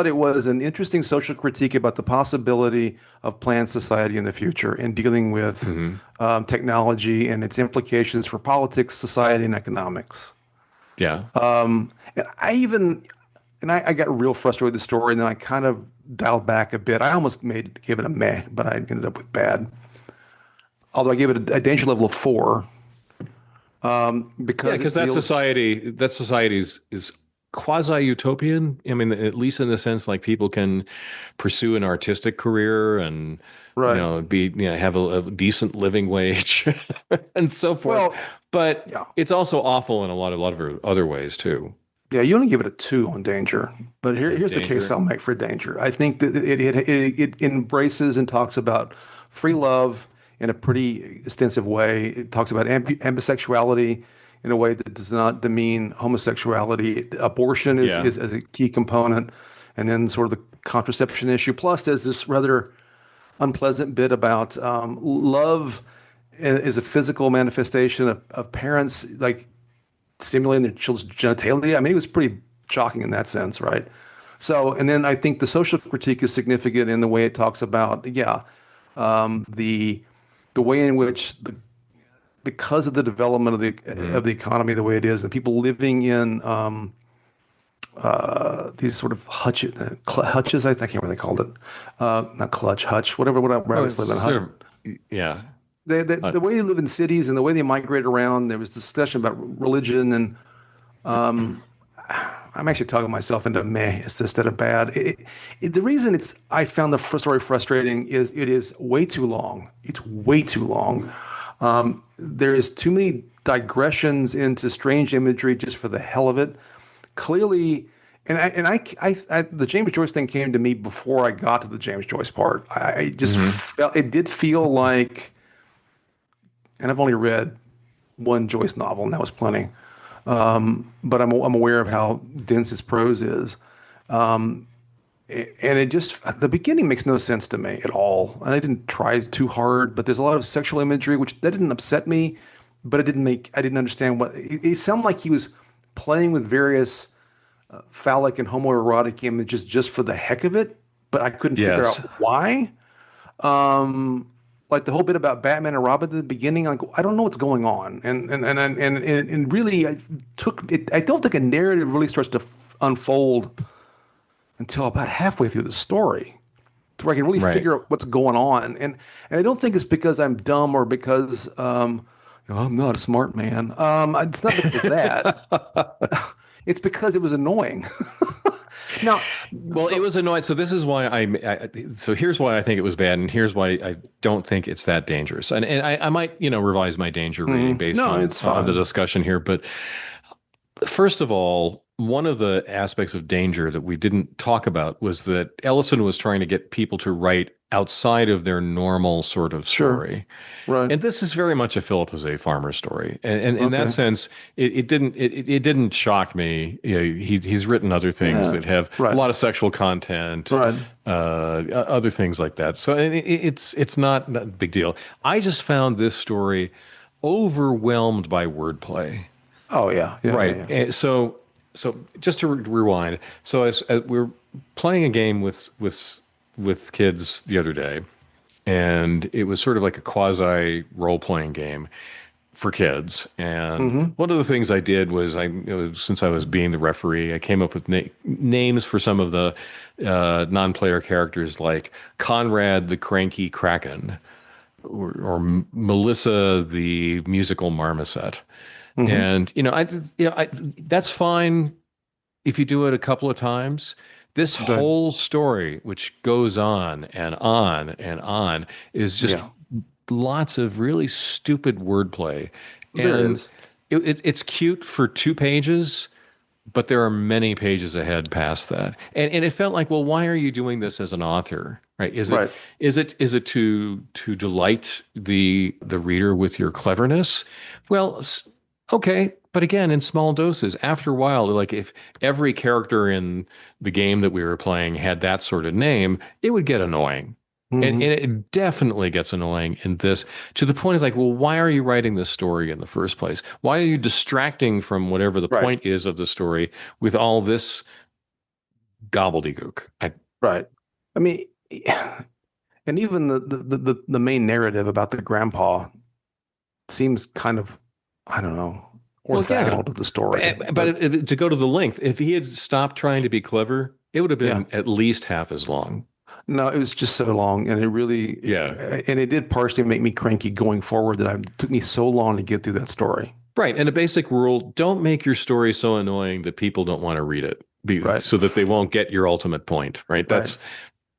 it was an interesting social critique about the possibility of planned society in the future and dealing with Hmm. technology and its implications for politics, society, and economics. Yeah. And I got real frustrated with the story, and then I kind of dialed back a bit. I almost gave it a meh, but I ended up with bad. Although I gave it a danger level of 4 Yeah, because because it deals that society is quasi-utopian. I mean, at least in the sense like people can pursue an artistic career and right. have a decent living wage and so forth. Well, But yeah. it's also awful in a lot of other ways too. Yeah, you only give it a 2 on danger, but here's the case Danger. I'll make for danger. I think that it embraces and talks about free love in a pretty extensive way. It talks about ambisexuality in a way that does not demean homosexuality. Abortion Yeah. is a key component, and then sort of the contraception issue. Plus, there's this rather unpleasant bit about love is a physical manifestation of parents like stimulating their children's genitalia. I mean, it was pretty shocking in that sense, right? So, and then I think the social critique is significant in the way it talks about, yeah, the way in which because of the development of Hmm. the economy the way it is, and people living in these sort of hutches, I can't remember what they called it, not clutch, hutch, whatever Well, rabbits it's live in a sort hut. of yeah. Uh, The way they live in cities and the way they migrate around, there was discussion about religion and I'm actually talking myself into meh instead of bad. The reason I found the story frustrating is it is way too long. It's way too long. There is too many digressions into strange imagery just for the hell of it. Clearly, the James Joyce thing came to me before I got to the James Joyce part. I just mhm. felt it did feel like, and I've only read one Joyce novel, and that was plenty. But I'm aware of how dense his prose is. And it just, the beginning makes no sense to me at all. And I didn't try too hard, but there's a lot of sexual imagery, which that didn't upset me, but I didn't understand it sounded like he was playing with various phallic and homoerotic images just for the heck of it, but I couldn't figure Yes. out why. Like the whole bit about Batman and Robin at the beginning, like I don't know what's going on, and really, I don't think a narrative really starts to unfold until about halfway through the story, to where I can really Right. figure out what's going on, and I don't think it's because I'm dumb or because I'm not a smart man. It's not because of that. It's because it was annoying. Now, Well, it so was annoying. So this is why so here's why I think it was bad, and here's why I don't think it's that dangerous. And I might, revise my danger rating based no, it's on the fine. discussion here. But first of all, one of the aspects of danger that we didn't talk about was that Ellison was trying to get people to write outside of their normal sort of Sure, story. right, And this is very much a Philip Jose Farmer story, and in that okay, sense, it didn't shock me. He's written other things yeah, that have a right, lot of sexual content, right. other things like that. So it's not a big deal. I just found this story overwhelmed by wordplay. Oh yeah, yeah, yeah, Right. yeah. So just to rewind, so as we're playing a game with kids the other day, and it was sort of like a quasi role playing game for kids. And Mm-hmm. one of the things I did was since I was being the referee, I came up with names for some of the non-player characters like Conrad the Cranky Kraken or Melissa the Musical Marmoset. Mm-hmm. And that's fine if you do it a couple of times. This Right. whole story, which goes on and on and on, is just Yeah, lots of really stupid wordplay. there And is. it's cute for 2 pages, but there are many pages ahead past that. And it felt like, well, why are you doing this as an author? Right? Right. Is it to delight the reader with your cleverness? Well, okay, but again, in small doses. After a while, like if every character in the game that we were playing had that sort of name, it would get annoying. And Hmm. it definitely gets annoying in this to the point of like, well, why are you writing this story in the first place? Why are you distracting from whatever the Right. point is of the story with all this gobbledygook? Right. I mean, and even the main narrative about the grandpa seems kind of, I don't know, Well, yeah, orthogonal to the story. but But to go to the length, if he had stopped trying to be clever, it would have yeah, been at least half as long. no, it was just so long, and it really, Yeah. and it did partially make me cranky going forward that it took me so long to get through that story. Right. And a basic rule, don't make your story so annoying that people don't want to read it Right. so that they won't get your ultimate point, right? Right. That's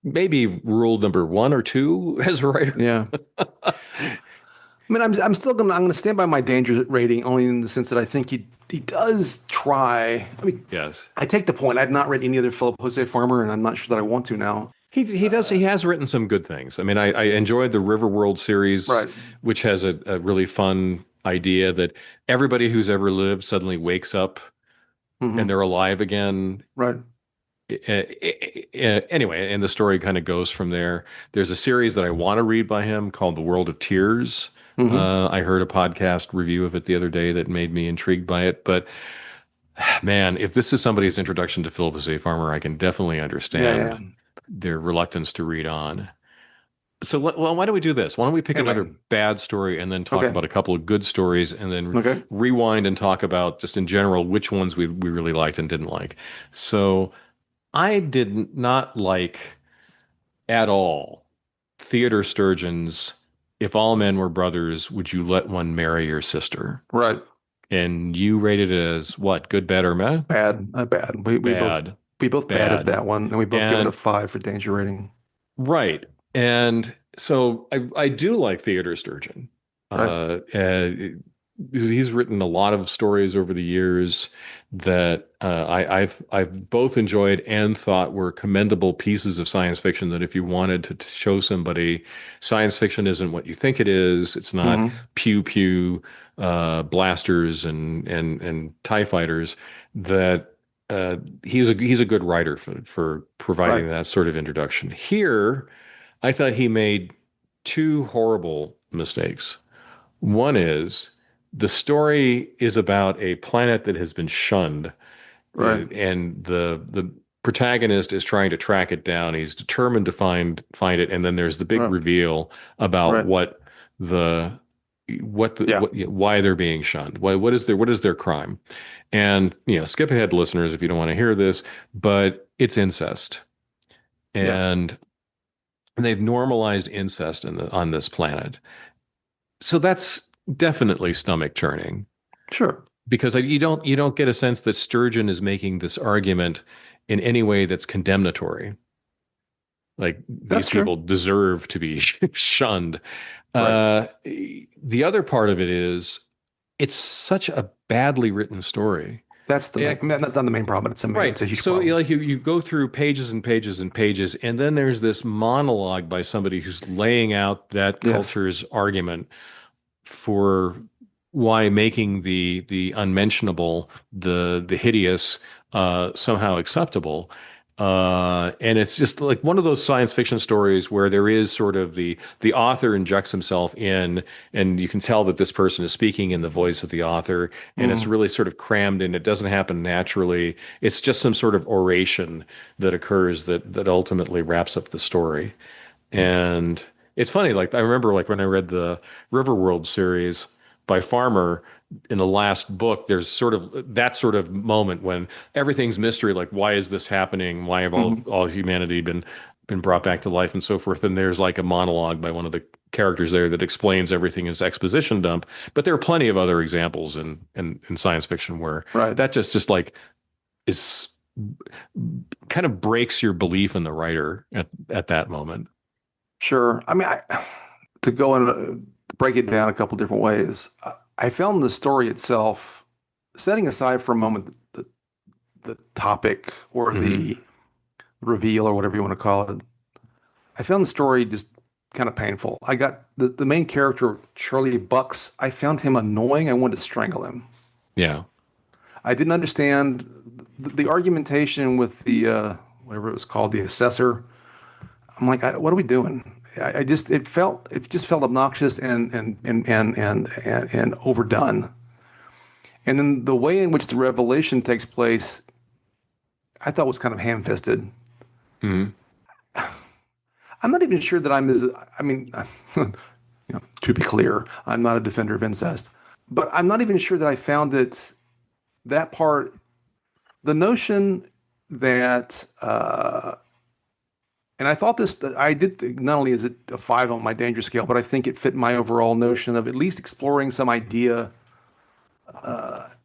maybe rule number one or two as a writer. Yeah. I mean, I'm gonna stand by my danger rating only in the sense that I think he does try. I mean, Yes. I take the point. I've not read any other Philip Jose Farmer, and I'm not sure that I want to now. He has written some good things. I mean, I enjoyed the Riverworld series, Right. which has a really fun idea that everybody who's ever lived suddenly wakes up and Hmm. they're alive again. Right. Anyway, and the story kind of goes from there. There's a series that I want to read by him called The World of Tears. Hmm. I heard a podcast review of it the other day that made me intrigued by it. But man, if this is somebody's introduction to Philip A. Farmer, I can definitely Yeah. Yeah. understand their reluctance to read on. So, well, why don't we do this? Why don't we pick Anyway. another bad story and then talk Okay. about a couple of good stories and then Okay. rewind and talk about just in general which ones we really liked and didn't like. So, I did not like at all Theodore Sturgeon's "If All Men Were Brothers, Would You Let One Marry Your Sister?" Right. And you rated it as what? Good, bad, or meh? Bad. Bad. Bad, We both batted bad. that one, and we both give it a And 5 for danger rating. right. And so I do like Theodore Sturgeon. Right. He's written a lot of stories over the years that I've both enjoyed and thought were commendable pieces of science fiction. That if you wanted to show somebody science fiction isn't what you think it is, it's not Hmm. pew pew blasters and TIE fighters. That he's a good writer for Right. providing that sort of introduction. Here, I thought he made two horrible mistakes. One is the story is about a planet that has been shunned, Right. and the protagonist is trying to track it down. He's determined to find it, and then there's the big Right. reveal about Right. the Yeah. why they're being shunned. What is their crime? And skip ahead, listeners, if you don't want to hear this, but it's incest, Yeah. and they've normalized incest on this planet. So that's definitely stomach churning Sure. because you don't get a sense that Sturgeon is making this argument in any way that's condemnatory. Like That's these true. people deserve to be shunned. Right. The other part of it is it's such a badly written story. That's the main. Yeah, I mean, that's not the main problem, but right. it's a huge So problem. you go through pages and pages and pages, and then there's this monologue by somebody who's laying out that Yes. culture's argument for why making the unmentionable, the hideous, somehow acceptable. And it's just like one of those science fiction stories where there is sort of the author injects himself in, and you can tell that this person is speaking in the voice of the author, and it's Hmm. really sort of crammed in. It doesn't happen naturally. It's just some sort of oration that occurs that ultimately wraps up the story. And it's funny, like I remember like when I read the Riverworld series by Farmer in the last book, there's sort of that sort of moment when everything's mystery, like why is this happening? Why have Hmm. all humanity been brought back to life and so forth? And there's like a monologue by one of the characters there that explains everything as exposition dump. But there are plenty of other examples in science fiction where Right. that just like is kind of breaks your belief in the writer at that moment. Sure. I mean, to go and break it down a couple different ways, I found the story itself, setting aside for a moment the topic or Hmm. the reveal or whatever you want to call it, I found the story just kind of painful. I got the main character, Charlie Bucks, I found him annoying. I wanted to strangle him. Yeah. I didn't understand the argumentation with the whatever it was called, the assessor. I'm like, what are we doing? it just felt obnoxious and overdone. And then the way in which the revelation takes place, I thought was kind of ham-fisted. Hmm. I'm not even sure that I'm as, I mean, to be clear, I'm not a defender of incest, but I'm not even sure that I found it, that part, the notion that, and I thought this, I did, not only is it a five on my danger scale, but I think it fit my overall notion of at least exploring some idea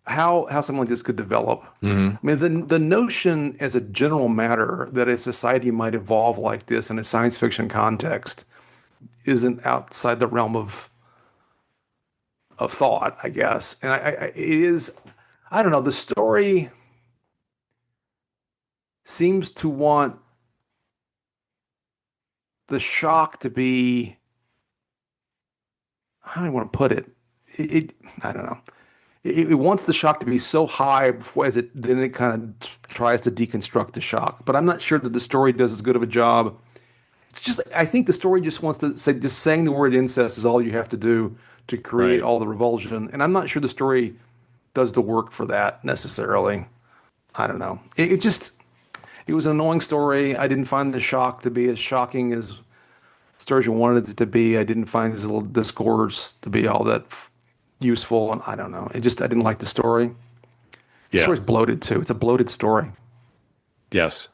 how something like this could develop. Hmm. I mean, the notion as a general matter that a society might evolve like this in a science fiction context isn't outside the realm of thought, I guess. And it is, I don't know, the story seems to want the shock to be, how do I want to put it? It I don't know. It wants the shock to be so high before as it then it kind of tries to deconstruct the shock. But I'm not sure that the story does as good of a job. It's just I think the story just wants to say just saying the word incest is all you have to do to create Right. all the revulsion. And I'm not sure the story does the work for that necessarily. I don't know. It just it was an annoying story. I didn't find the shock to be as shocking as Sturgeon wanted it to be. I didn't find his little discourse to be all that useful, and I don't know. It just I didn't like the story. The Yeah. story's bloated too. It's a bloated story. Yes.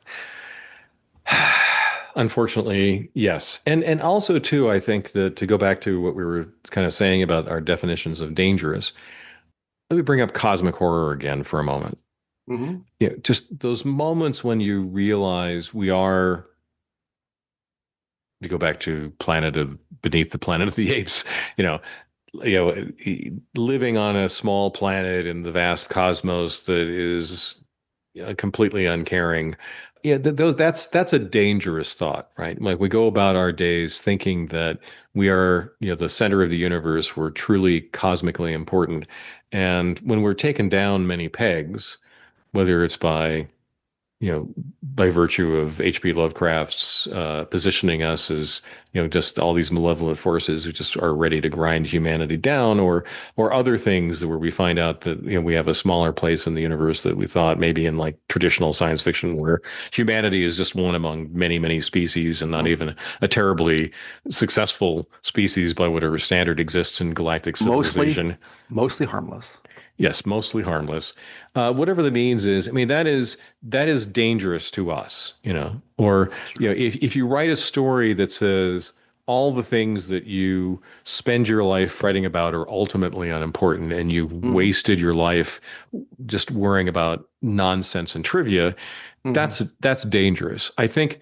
Unfortunately, yes. And also too, I think that to go back to what we were kind of saying about our definitions of dangerous, let me bring up cosmic horror again for a moment. Hmm. Yeah, just those moments when you realize we are, to go back to Planet of Beneath the Planet of the Apes, you know, you living on a small planet in the vast cosmos that is completely uncaring. Yeah, that's a dangerous thought, right? Like we go about our days thinking that we are, the center of the universe. We're truly cosmically important, and when we're taken down many pegs, whether it's by virtue of H.P. Lovecraft's positioning us as, just all these malevolent forces who just are ready to grind humanity down, or other things where we find out that, we have a smaller place in the universe that we thought maybe in like traditional science fiction where humanity is just one among many, many species and not even a terribly successful species by whatever standard exists in galactic Mostly, civilization. mostly harmless. Yes, mostly harmless. Whatever the means is, I mean, that is dangerous to us, Or Sure. if you write a story that says all the things that you spend your life writing about are ultimately unimportant, and you Hmm. wasted your life just worrying about nonsense and trivia, Hmm. that's dangerous. I think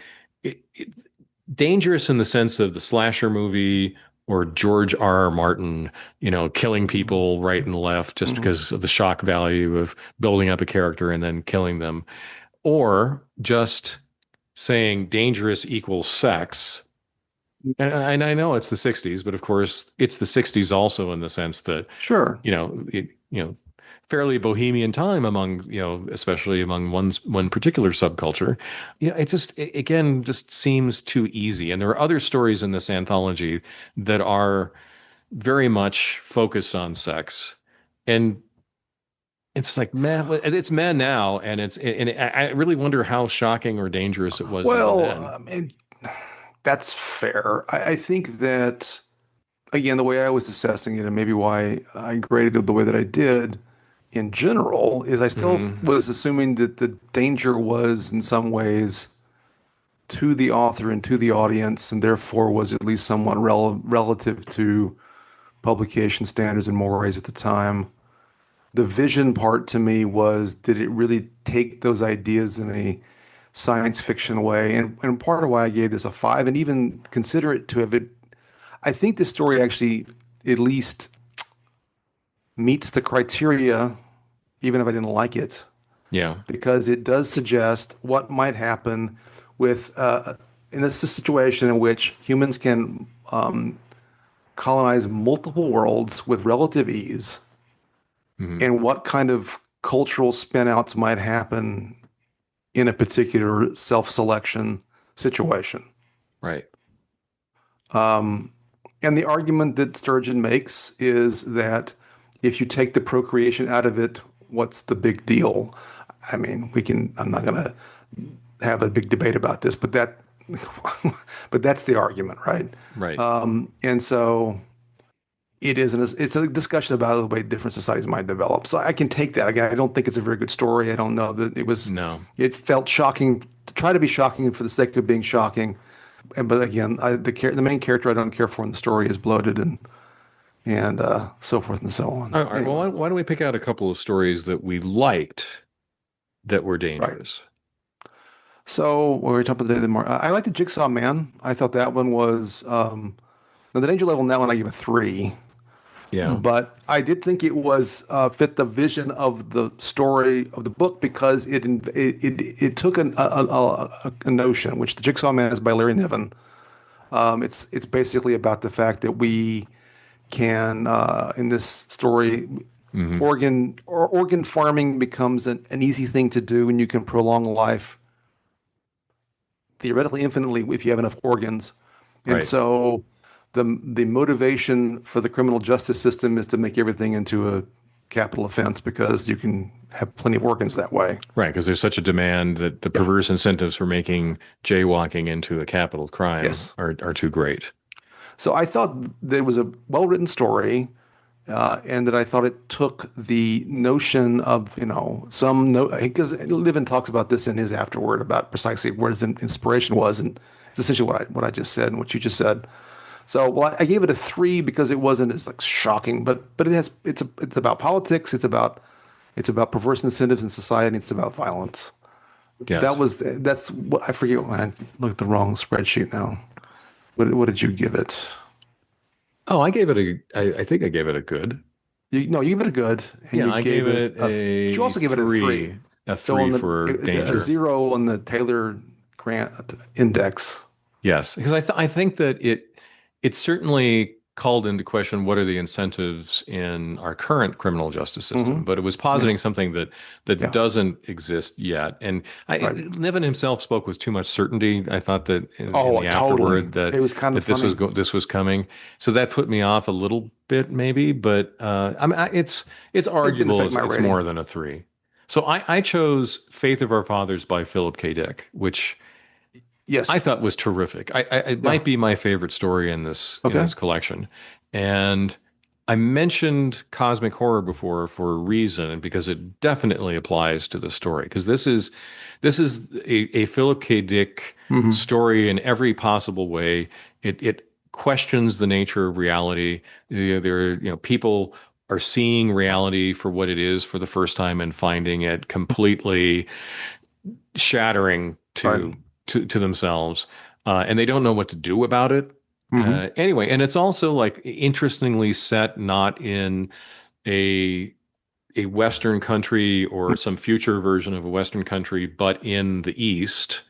dangerous in the sense of the slasher movie or George R. R. Martin, killing Hmm. people right and left just Hmm. because of the shock value of building up a character and then killing them, or just saying dangerous equals sex. And I know it's the 60s, but of course it's the 60s also in the sense that, Sure. fairly bohemian time among, especially among one particular subculture. Again, just seems too easy. And there are other stories in this anthology that are very much focused on sex. And it's like, man, it's men now. And I really wonder how shocking or dangerous it was even Well, then. that's fair. I think that again, the way I was assessing it, and maybe why I graded it the way that I did in general, is I still Hmm. was assuming that the danger was in some ways to the author and to the audience, and therefore was at least somewhat relative to publication standards and mores at the time. The vision part to me was, did it really take those ideas in a science fiction way? And part of why I gave this a five, and even consider it to have it, I think the story actually at least meets the criteria, even if I didn't like it, Yeah. because it does suggest what might happen with in this situation in which humans can colonize multiple worlds with relative ease, Hmm. and what kind of cultural spinouts might happen in a particular self-selection situation. Right. Um, and the argument that Sturgeon makes is that if you take the procreation out of it, what's the big deal? I mean, I'm not going to have a big debate about this, but but that's the argument, right? Right. And so it's a discussion about the way different societies might develop. So I can take that. Again, I don't think it's a very good story. I don't know that No. it felt shocking to try to be shocking for the sake of being shocking. But again, the main character I don't care for in the story is bloated and so forth and so on. All right. Well, Anyway, why don't we pick out a couple of stories that we liked that were right. dangerous? So what were we talking about the more? I like the Jigsaw Man. I thought that one was now the danger level in that one I give a three. Yeah. But I did think it was fit the vision of the story of the book because it took a notion, which the Jigsaw Man is by Larry Niven. It's basically about the fact that we can in this story, Hmm. organ farming becomes an easy thing to do, and you can prolong life theoretically infinitely if you have enough organs. And Right. so the motivation for the criminal justice system is to make everything into a capital offense because you can have plenty of organs that way. Right. Because there's such a demand that the Yeah. perverse incentives for making jaywalking into a capital crime Yes. are too great. So I thought that it was a well-written story, and that I thought it took the notion of, some no, because Niven talks about this in his afterword about precisely where his inspiration was, and it's essentially what I just said and what you just said. So, well, I gave it a three because it wasn't as like shocking, but it's about politics, it's about perverse incentives in society, it's about violence. Yes. That's what I forget. I looked at the wrong spreadsheet now. What did you give it? Oh, I think I gave it a good. No, you gave it a good, and Yeah, you I gave gave it it but you a also gave it a three. three, a So three for a danger. zero on the Taylor Grant index. Yes, because I think that it certainly called into question what are the incentives in our current criminal justice system, Hmm. but it was Yeah, positing something that yeah, doesn't exist yet. And right. Niven himself spoke with too much certainty. I thought that in Oh, the totally. afterword It was kind of that funny. this was coming, so that put me off a little bit maybe. But I mean, it's It didn't arguable affect my it's rating. more than a three. So I chose Faith of Our Fathers by Philip K. Dick, which I Yes. thought was terrific. It Yeah. might be my favorite story in Okay. this collection. And I mentioned cosmic horror before for a reason, and because it definitely applies to the story. Because this is a Philip K. Dick Hmm. story in every possible way. It questions the nature of reality. People are seeing reality for what it is for the first time and finding it completely shattering Right. to themselves, and they don't know what to do about it. Hmm. Anyway, and it's also like interestingly set not in a a Western country or some future version of a Western country, but in the East,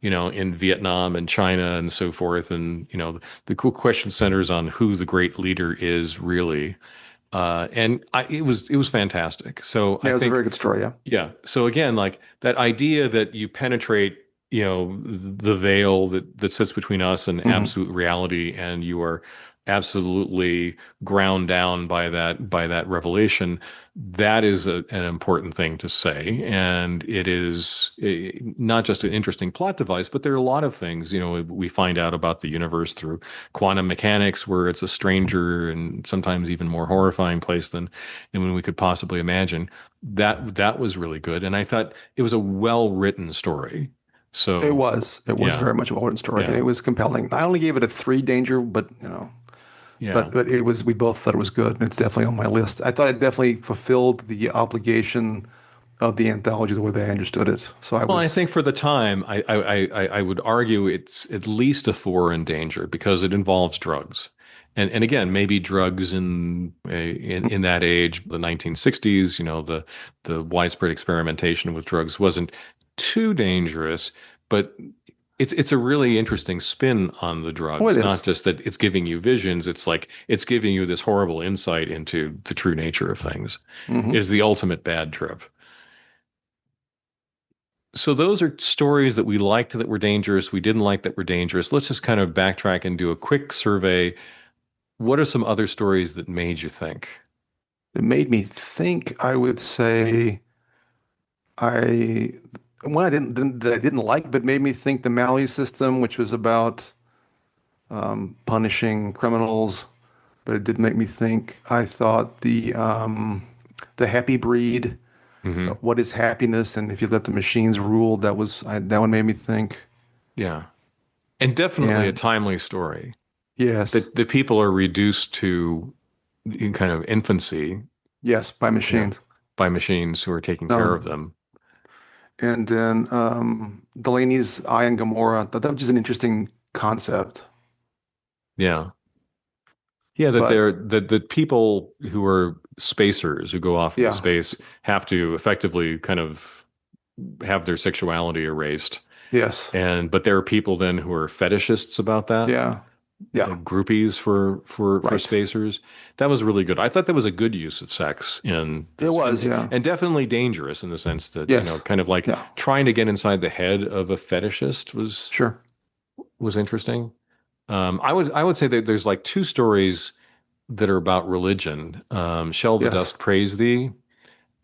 in Vietnam and China and so forth. And, the cool question centers on who the great leader is really. It was fantastic. So Yeah, I it was a think very good story. Yeah. yeah. So again, like that idea that you penetrate, the veil that sits between us and Hmm. absolute reality, and you are absolutely ground down by that revelation. That is an important thing to say, and it is not just an interesting plot device, but there are a lot of things, we find out about the universe through quantum mechanics, where it's a stranger and sometimes even more horrifying place than when we could possibly imagine. That was really good, and I thought it was a well written story. It So was. It was yeah, very much a well-written story, and yeah, it was compelling. I only gave it a three danger, but yeah. it was. We both thought it was good, and it's definitely on my list. I thought it definitely fulfilled the obligation of the anthology the way they understood it. So I Well, I was. think for the time, I would argue it's at least a four in danger because it involves drugs. And again, maybe drugs in that age, the 1960s, the widespread experimentation with drugs wasn't too dangerous, but it's a really interesting spin on the Oh, it drugs, not is. just that it's giving you visions, it's like it's giving you this horrible insight into the true nature of things. It Hmm. is the ultimate bad trip. So those are stories that we liked that were dangerous, we didn't like that were dangerous. Let's just kind of backtrack and do a quick survey. What are some other stories that made you think? It made me think, I would say I one I didn't like, but made me think the Malley system, which was about punishing criminals, but it did make me think. I thought the Happy Breed, Hmm. what is happiness, and if you let the machines rule, that one made me think. Yeah. And definitely a And timely story yes, that people are reduced to in kind of infancy, yes, by you know, machines. by machines who are taking care of Um, them. and then Delaney's Eye and Gomorrah. That was just an interesting concept, Yeah. Yeah, that but that people who are spacers who go off into yeah, space have to effectively kind of have their sexuality erased. yes, And but there are people then who are fetishists about that, yeah, yeah, groupies for right. spacers. That was really good. I thought that was a good use of sex in It this, was, yeah, and definitely dangerous in the sense that, yes, kind of like yeah, trying to get inside the head of a fetishist sure, was interesting. I would say that there's like two stories that are about religion. Shall the yes, dust praise thee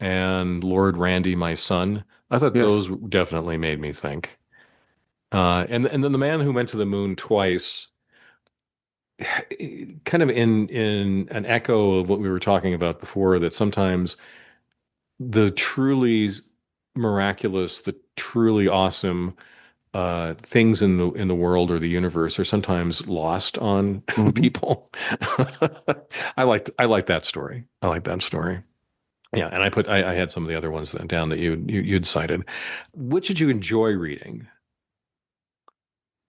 and Lord Randy, my son. I thought yes. those definitely made me think. And then the man who went to the moon twice, kind of in an echo of what we were talking about before, that sometimes the truly miraculous, the truly awesome things in the world or the universe are sometimes lost on Hmm. people. I liked that story. I like that story. Yeah, and I had some of the other ones down that you'd cited. Which did you enjoy reading?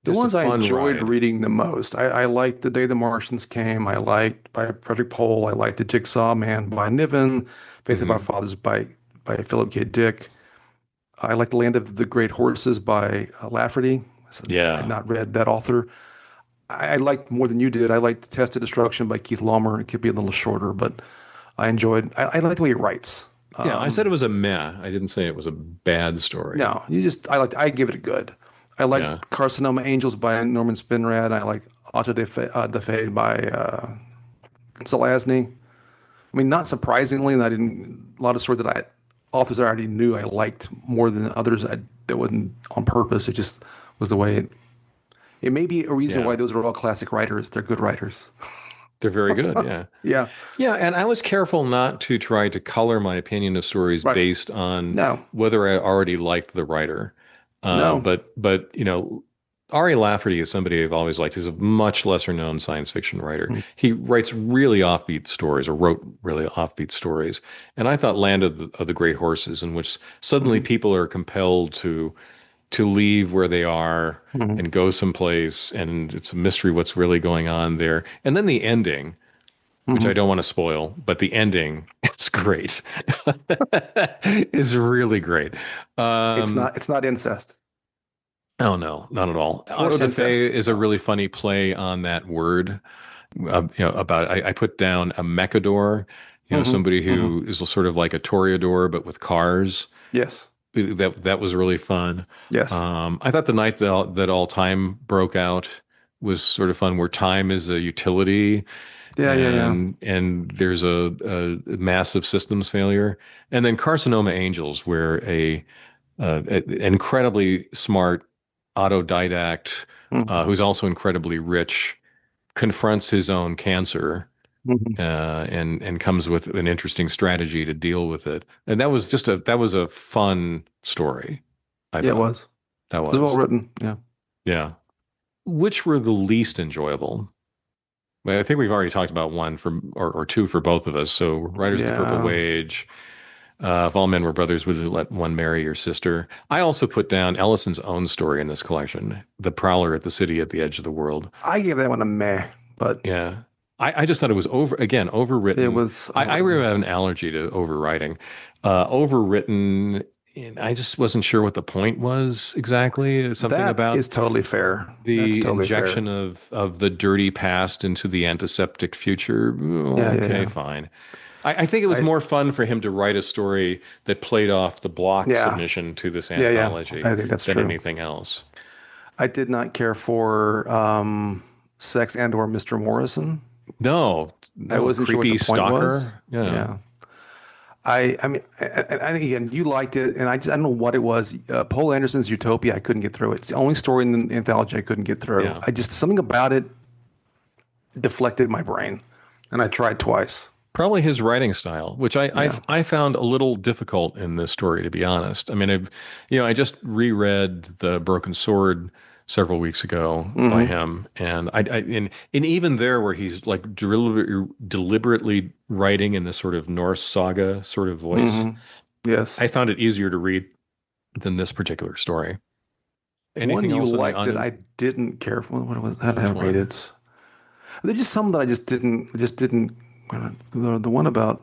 The Just a ones I fun enjoyed ride. reading the most, I liked The Day the Martians Came. I liked by Frederick Pohl. I liked The Jigsaw Man by Niven. Faith of Our Hmm. Fathers by Philip K. Dick. I liked The Land of the Great Horses by Lafferty. So I had Yeah, not read that author. I liked more than you did. I liked Test of Destruction by Keith Laumer. It could be a little shorter, but I like the way he writes. yeah. I said it was a meh. I didn't say it was a bad story. No, I give it a good. I Yeah, like Carcinoma Angels by Norman Spinrad. I like de Fe by Zelazny. I mean, not surprisingly, and I didn't a lot of stories that I authors I already knew I liked more than others. That wasn't on purpose. It just was the way it may be a reason yeah. why those are all classic writers. They're good writers. They're very good. Yeah. Yeah, Yeah, and I was careful not to try to color my opinion of stories right. based on No, whether I already liked the writer. no. But Ari Lafferty is somebody I've always liked. He's a much lesser known science fiction writer. Mm-hmm. He writes really offbeat stories, or wrote really offbeat stories. And I thought Land of the Great Horses, in which suddenly Mm-hmm. people are compelled to leave where they are Mm-hmm. and go someplace, and it's a mystery what's really going on there. And then the ending, which I Mm-hmm. don't want to spoil, but the ending is great. Is really great. Um, It's not incest. oh no, not at all. Auto Horse da fe incest. is a No. really funny play on that word. About I put down a mechador, Mm-hmm. somebody Mm-hmm. who is sort of like a toreador but with cars. Yes. That was really fun. Yes. I thought the night that all time broke out was sort of fun, where time is a utility Yeah. Yeah. Yeah. and there's a massive systems failure, and then Carcinoma Angels, where an incredibly smart autodidact Mm-hmm. who's also incredibly rich confronts his own cancer Mm-hmm. and comes with an interesting strategy to deal with it. And that was a fun story, I Yeah, it thought. was. That It was well was. written. Yeah. Yeah. Which were the least enjoyable? Well, I think we've already talked about one or two for both of us. So Riders of the Purple Yeah. Wage, if all men were brothers, would you let one marry your sister? I also put down Ellison's own story in this collection, The Prowler at the City at the Edge of the World. I gave that one a meh, but Yeah. I just thought it was it overwritten. was I overwritten. really have an allergy to overwriting. Overwritten, and I just wasn't sure what the point was exactly. Something That is about totally fair. That's the totally injection fair. of the dirty past into the antiseptic future. Yeah, yeah, Okay, yeah. fine. I think it was I more fun for him to write a story that played off the block yeah, submission to this yeah. anthology I think that's than true. anything else. I did not care for Sex and or Mr. Morrison. No, I no, wasn't sure what the creepy point was. stalker. Yeah. Yeah. I mean, I think again, you liked it, and I don't know what it was. Poul Anderson's Utopia, I couldn't get through it. It's the only story in the anthology I couldn't get through. Yeah. I just something about it deflected my brain, and I tried twice. Probably his writing style, which Yeah. I found a little difficult in this story, to be honest. I mean, I just reread The Broken Sword several weeks ago by Hmm. him, and and even there, where he's like deliberately writing in this sort of Norse saga sort of voice, Hmm. Yes. I found it easier to read than this particular story. One Anything you else on the liked that onion? I didn't care for. What was? How did I Which rate one? it? There's just some that I just didn't. The one about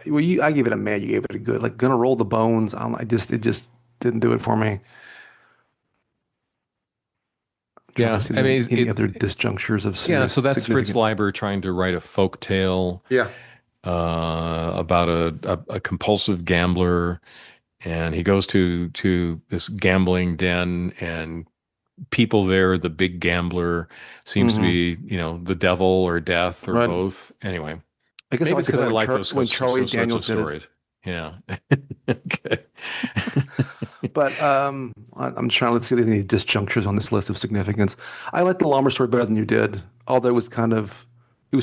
well, I gave it a man. You gave it a good. Like gonna roll the bones. It just didn't do it for me. Trying to Yeah, see if I there mean, any other disjunctures of yeah. serious So that's Fritz significant. Leiber trying to write a folk tale Yeah. about a compulsive gambler, and he goes to this gambling den, and people there, the big gambler seems to Hmm. be, the devil or death or Right. both. Anyway, I guess I maybe it's liked it because better I like those When Charlie sorts of Daniels did it. stories. Yeah. Okay. But I'm trying to see if there's any disjunctures on this list of significance. I like the Lombard story better than you did, although it was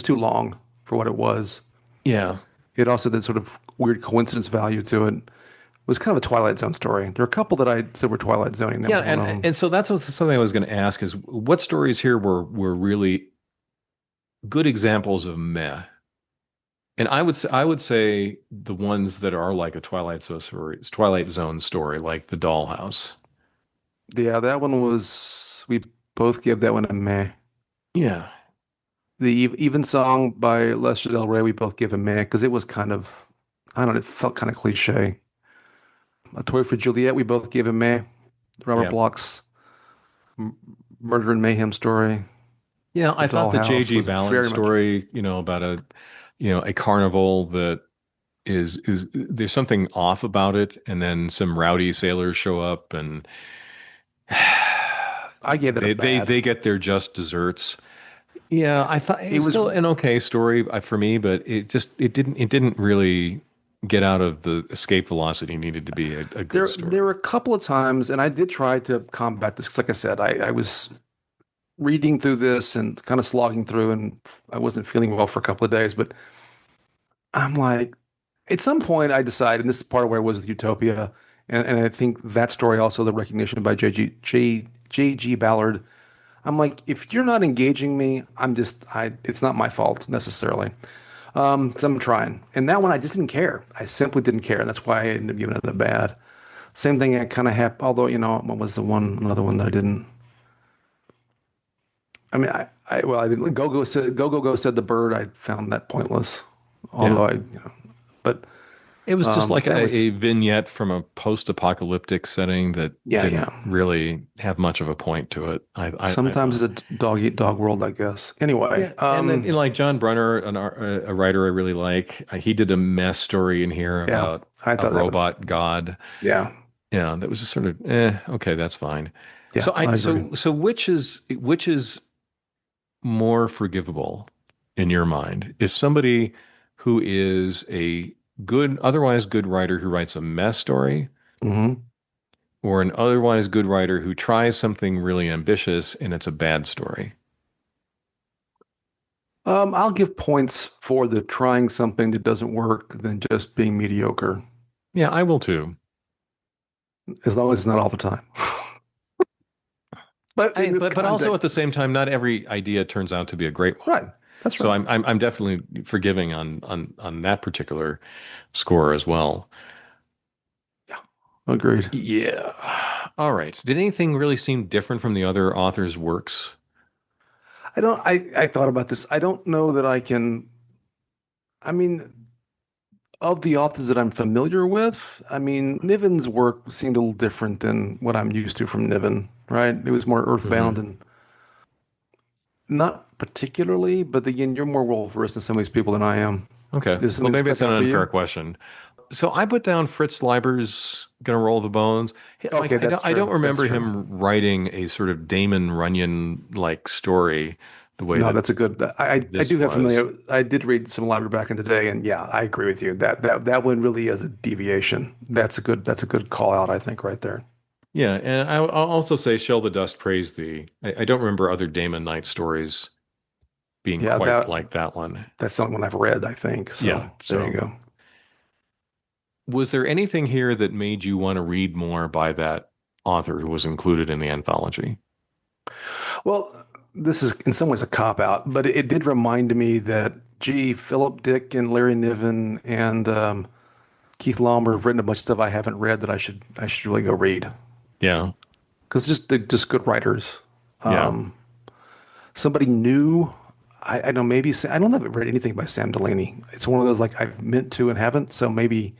too long for what it was. Yeah. It also had that sort of weird coincidence value to it. It was kind of a Twilight Zone story. There are a couple that I said were Twilight Zoning. That Yeah, was one of them. and so that's something I was going to ask is what stories here were really good examples of meh. And I would say the ones that are like a Twilight Zone story, like The Dollhouse. Yeah, that one was. We both gave that one a meh. Yeah. The Even Song by Lester Del Rey, we both give a meh because it was kind of, I don't know, it felt kind of cliche. A Toy for Juliet, we both gave a meh. Robert Yeah. Bloch's M- Murder and Mayhem story. Yeah, The I thought the Dollhouse J.G. was Ballard very much, story, about a carnival that is there's something off about it, and then some rowdy sailors show up, and I gave it a bad. they get their just desserts. Yeah, I thought it It was was, still an okay story for me, but it didn't really get out of the escape velocity needed to be a good there were story. a couple of times, and I did try to combat this. 'Cause like I said, I was reading through this and kind of slogging through, and I wasn't feeling well for a couple of days, but I'm like, at some point I decided, and this is part of where I was with Utopia, and I think that story also the recognition by J.G. Ballard. I'm like, if you're not engaging me, it's not my fault necessarily. 'Cause I'm trying. And that one I just didn't care. I simply didn't care. And that's why I ended up giving it a bad. Same thing I kind of have, although, what was another one that I didn't. I mean, well, I didn't. Go said the bird. I found that pointless. Yeah. Although but It was just like that was, a vignette from a post-apocalyptic setting that yeah, didn't yeah. really have much of a point to it. I Sometimes thought. it's a dog eat dog world, I guess. Anyway, Yeah, and then like John Brunner, a writer I really like, he did a mess story in here yeah, about I a thought that was, robot god. yeah, Yeah, that was just sort of, okay, that's fine. yeah, I agree. So which is more forgivable in your mind? Is somebody who is a otherwise good writer who writes a mess story, Hmm. or an otherwise good writer who tries something really ambitious and it's a bad story? I'll give points for the trying something that doesn't work than just being mediocre, Yeah, I will too. as long as it's not all the time. But in this But also at context, the same time, not every idea turns out to be a great one. right, that's So right. I'm definitely forgiving on that particular score as well. Yeah, agreed. Yeah. All right. Did anything really seem different from the other authors' works? I thought about this. I don't know that I can, I mean, of the authors that I'm familiar with, I mean, Niven's work seemed a little different than what I'm used to from Niven, right? It was more earthbound Hmm. and not particularly, but again, you're more well versed in some of these people than I am. Okay. Is Well, something that maybe it's stuck an out for unfair you? question. So I put down Fritz Leiber's Gonna Roll the Bones. Okay, that's I don't true. That's remember true. him writing a sort of Damon Runyon like story the way No, that that's a good. I this do have was. familiar. I did read some library back in the day, and yeah, I agree with you. That one really is a deviation. That's a good call out, I think, right there. Yeah, and I'll also say Shell the Dust Praise Thee. I don't remember other Damon Knight stories being Yeah, quite like that one. that's something one I've read, I think. Yeah, So there you so go. was there anything here that made you want to read more by that author who was included in the anthology? Well, this is in some ways a cop out, but it did remind me that, gee, Philip Dick and Larry Niven and Keith Laumer have written a bunch of stuff I haven't read that I should really go read Yeah, because they're just good writers. yeah. Somebody new, I know maybe I don't have read anything by Sam Delaney. It's one of those like I've meant to and haven't. So maybe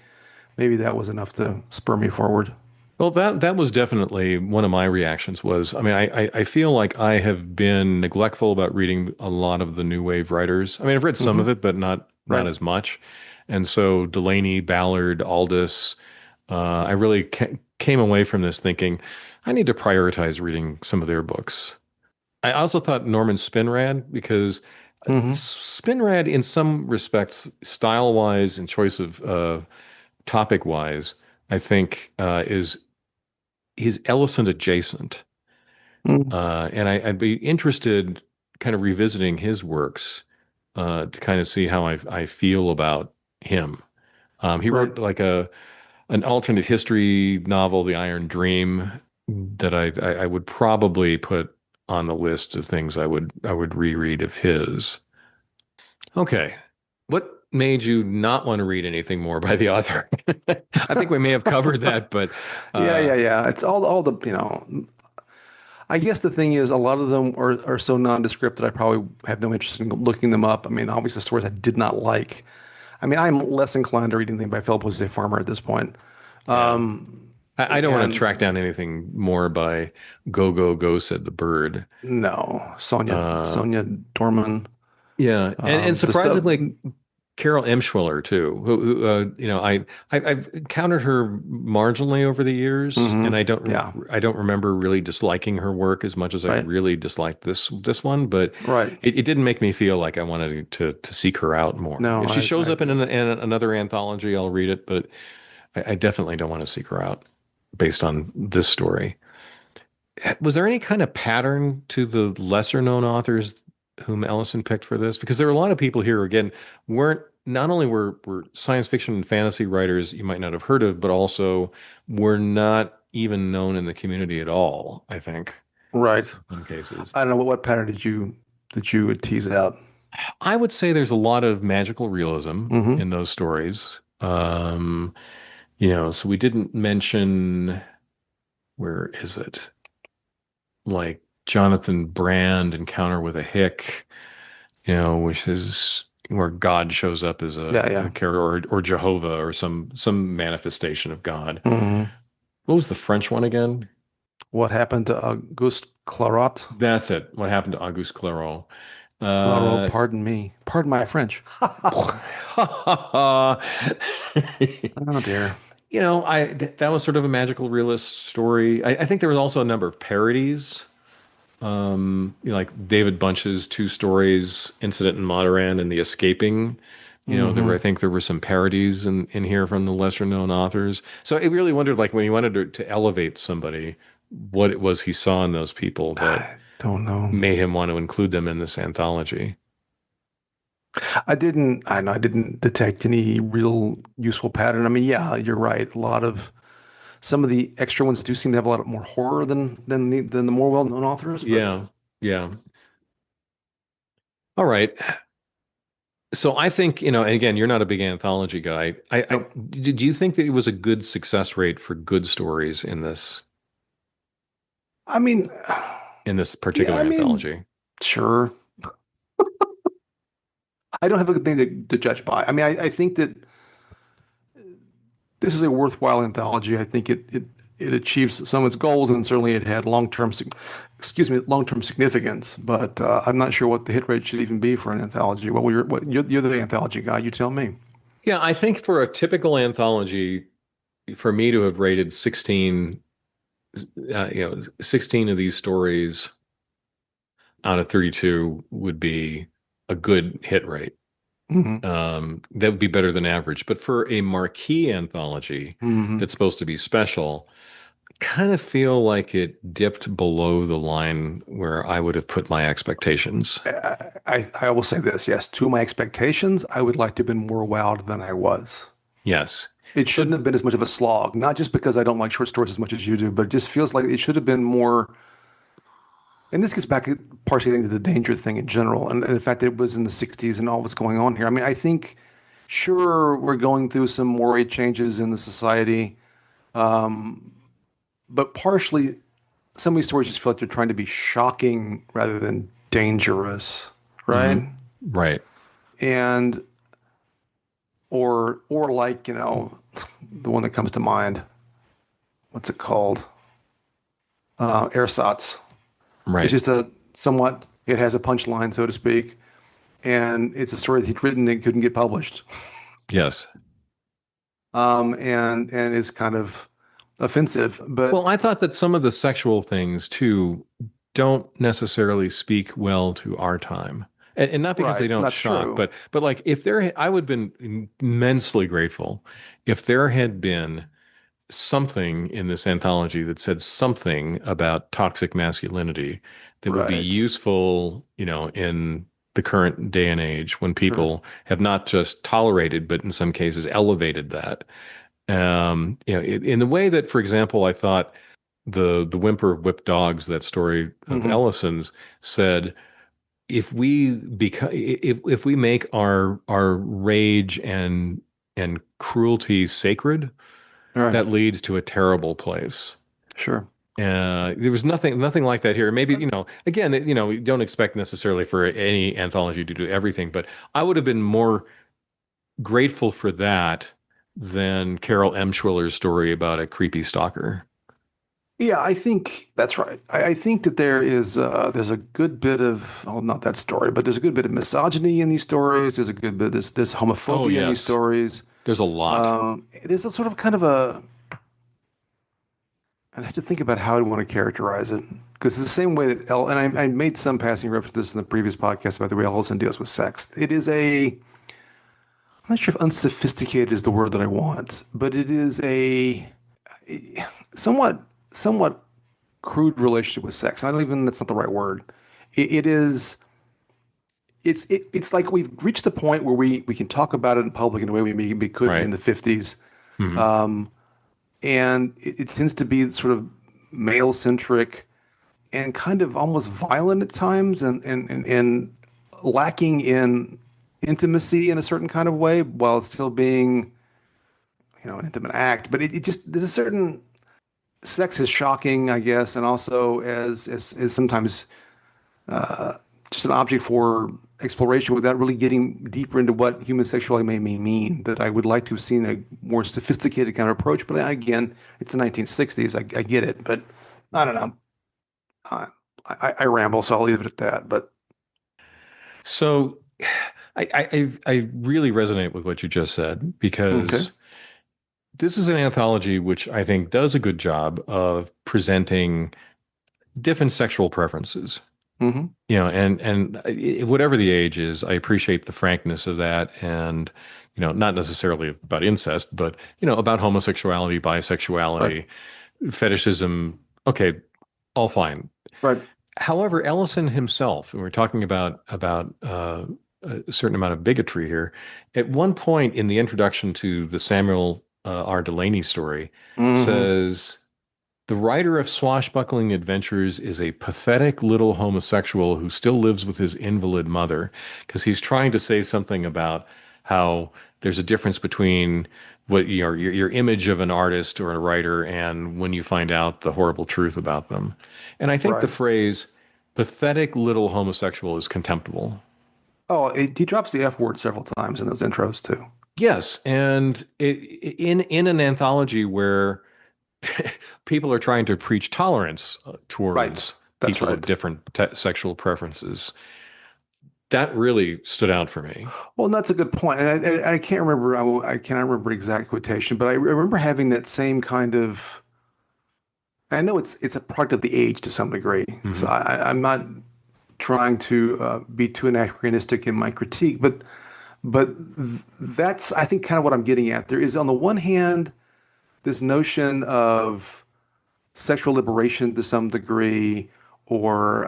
that was enough to spur me forward. Well, that was definitely one of my reactions was, I mean, I feel like I have been neglectful about reading a lot of the new wave writers. I mean, I've read some of Hmm. it, but not Right. as much. And so Delaney, Ballard, Aldous, I really came away from this thinking I need to prioritize reading some of their books. I also thought Norman Spinrad because Hmm. Spinrad, in some respects, style-wise and choice of topic-wise, I think is he's Ellison adjacent, Hmm. and I'd be interested kind of revisiting his works to kind of see how I feel about him. He Right. wrote like a an alternate history novel, The Iron Dream, that I would probably put on the list of things I would reread of his. Okay. What made you not want to read anything more by the author? I think we may have covered that, but Yeah, uh, yeah, yeah. It's all the, I guess the thing is a lot of them are so nondescript that I probably have no interest in looking them up. I mean, obviously stories I did not like. I mean, I'm less inclined to read anything by Philip Jose Farmer at this point. yeah. I don't want to track And down anything more by Go Go Go said the bird. no, Uh, Sonia Dorman, yeah, and the stuff. surprisingly, Carol Emshwiller too. You know, I've encountered her marginally over the years, and Hmm. Yeah, I don't remember really disliking her work as much as I right, really disliked this one. But right. it didn't make me feel like I wanted to seek her out more. No, If she I shows up agree. in another anthology, I'll read it. But I definitely don't want to seek her out based on this story. Was there any kind of pattern to the lesser known authors whom Ellison picked for this? Because there are a lot of people here, again, weren't not only were science fiction and fantasy writers you might not have heard of, but also were not even known in the community at all, I think, Right. in some cases. I don't know what pattern did you tease out? I would say there's a lot of magical realism Hmm. in those stories. You know, so we didn't mention, where is it? Like Jonathan Brand, Encounter with a Hick, you know, which is where God shows up as Yeah, a yeah. character, or Jehovah, or some manifestation of God. Hmm. What was the French one again? What happened to Auguste Clairaut? That's it. What happened to Auguste Clairaut? Clairaut, Uh, pardon me. Pardon my French. Oh dear. you know, that was sort of a magical realist story. I think there was also a number of parodies. You know, like David Bunch's two stories, Incident in Moderan and The Escaping. You know, Hmm. I think there were some parodies in here from the lesser known authors. So I really wondered, like, when he wanted to elevate somebody, what it was he saw in those people that I don't know. made him want to include them in this anthology. I know I didn't detect any real useful pattern. I mean, yeah, you're right. A lot of some of the extra ones do seem to have a lot more horror than the more well-known authors, but Yeah, yeah. All right. So I think, you know, and again, you're not a big anthology guy. nope. Did you think that it was a good success rate for good stories I mean, in this yeah, particular I mean, anthology? sure. I don't have a good thing to judge by. I mean, I think that this is a worthwhile anthology. I think it it achieves some of its goals, and certainly it had long-term significance. But I'm not sure what the hit rate should even be for an anthology. You're the anthology guy. You tell me. Yeah, I think for a typical anthology, for me to have rated 16, 16 of these stories out of 32 would be a good hit rate. Hmm. That would be better than average. But for a marquee anthology Hmm. that's supposed to be special, kind of feel like it dipped below the line where I would have put my expectations. I will say this, yes, to my expectations, I would like to have been more wowed than I was. Yes. It shouldn't So, have been as much of a slog, not just because I don't like short stories as much as you do, but it just feels like it should have been more. And this gets back partially into the danger thing in general, and the fact that it was in the 60s and all what's going on here. I mean, I think, sure, we're going through some worried changes in the society, but partially, some of these stories just feel like they're trying to be shocking rather than dangerous, right? mhm, right. And or like, the one that comes to mind, what's it called? Ersatz. It's Right. just it has a punchline, so to speak, and it's a story that he'd written that couldn't get published, Yes. and is kind of offensive. But Well, I thought that some of the sexual things too don't necessarily speak well to our time. And not because they right, don't that's shock, true. but like if I would have been immensely grateful if there had been something in this anthology that said something about toxic masculinity that would be Right, useful, in the current day and age when sure. people have not just tolerated, but in some cases elevated that. In the way that, for example, I thought the Whimper of Whipped Dogs, that story of Hmm. Ellison's, said if we make our rage and cruelty sacred, All right, that leads to a terrible place. sure. There was nothing like that here. Maybe, again, you don't expect necessarily for any anthology to do everything, but I would have been more grateful for that than Carol M. Schwiller's story about a creepy stalker. Yeah, I think that's right. I think that there's a good bit of, well, not that story, but there's a good bit of misogyny in these stories. There's a good bit there's Oh, homophobia in these yes. stories. There's a lot. There's a sort of kind of a I have to think about how I want to characterize it because it's the same way that I made some passing reference to this in the previous podcast about the way Ellison deals with sex. It is I'm not sure if unsophisticated is the word that I want, but it is a somewhat crude relationship with sex. I don't even that's not the right word. It is it's like we've reached the point where we can talk about it in public in a way we couldn't in Right. the 50s. Hmm. And it tends to be sort of male centric and kind of almost violent at times and lacking in intimacy in a certain kind of way while still being, an intimate act. But it just, there's a certain sex is shocking, I guess, and also as sometimes just an object for exploration without really getting deeper into what human sexuality may mean. That I would like to have seen a more sophisticated kind of approach. But again, it's the 1960s. I get it, but I don't know. I, I ramble, so I'll leave it at that. But So I really resonate with what you just said okay. because this is an anthology which I think does a good job of presenting different sexual preferences. Hmm. Whatever the age is, I appreciate the frankness of that, and not necessarily about incest, but about homosexuality, Right. bisexuality, fetishism. Okay, all fine. Right. However, Ellison himself, and we're talking about a certain amount of bigotry here. At one point in the introduction to the Samuel R. Delany story, Hmm. says the writer of swashbuckling adventures is a pathetic little homosexual who still lives with his invalid mother, because he's trying to say something about how there's a difference between what your image of an artist or a writer and when you find out the horrible truth about them. And I think the Right. phrase pathetic little homosexual is contemptible. Oh, he drops the F word several times in those intros too. Yes, and in an anthology where people are trying to preach tolerance Right. towards That's people of right. different sexual preferences. That really stood out for me. Well, and that's a good point. And I can't remember, I cannot remember exact quotation, but I remember having that same kind of, I know it's a product of the age to some degree. So Hmm. I'm not trying to be too anachronistic in my critique, but that's, I think, kind of what I'm getting at. There is, on the one hand, this notion of sexual liberation to some degree, or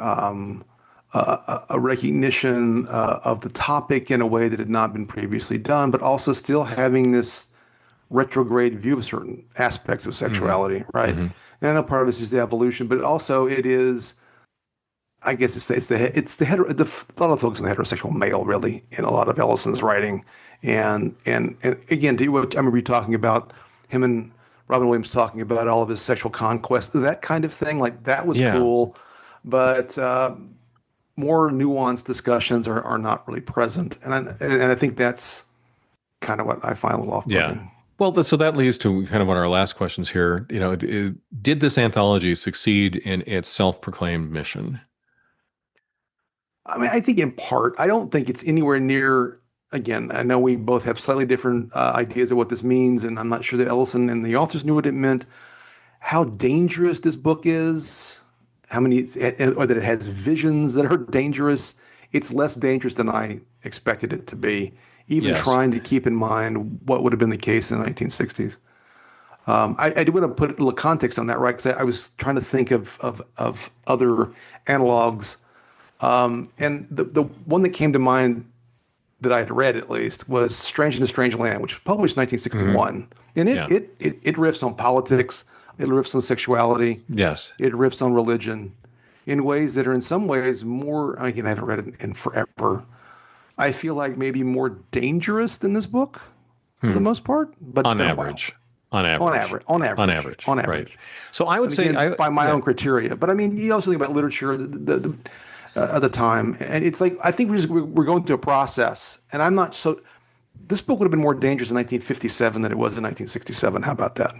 a recognition of the topic in a way that had not been previously done, but also still having this retrograde view of certain aspects of Hmm. sexuality, right? Hmm. And I know part of this is the evolution, but also it is, I guess a lot of folks in the heterosexual male really in a lot of Ellison's writing, and again, to what I remember you talking about him and Robin Williams talking about all of his sexual conquest, that kind of thing, like that was Yeah. cool, but more nuanced discussions are not really present, and I think that's kind of what I find a little Yeah. off-putting. Well, so that leads to kind of one of our last questions here. Did this anthology succeed in its self-proclaimed mission? I mean, I think in part, I don't think it's anywhere near. Again, I know we both have slightly different ideas of what this means, and I'm not sure that Ellison and the authors knew what it meant. How dangerous this book is, how many, or that it has visions that are dangerous. It's less dangerous than I expected it to be, even Yes. trying to keep in mind what would have been the case in the 1960s. I do want to put a little context on that, right? Because I was trying to think of other analogs, and the one that came to mind that I had read at least was Strange in a Strange Land, which was published in Hmm. 1961. And Yeah. it riffs on politics, it riffs on sexuality, Yes. it riffs on religion in ways that are in some ways more, again, I haven't read it in forever. I feel like maybe more dangerous than this book for the Hmm. most part, but it's On been a while. average. On On average. average, on On average, average. on Right. average. So I would And say again, I by my yeah. own criteria. But I mean, you also think about literature at the time, and it's like I think we're going through a process, and I'm not so. This book would have been more dangerous in 1957 than it was in 1967. How about that?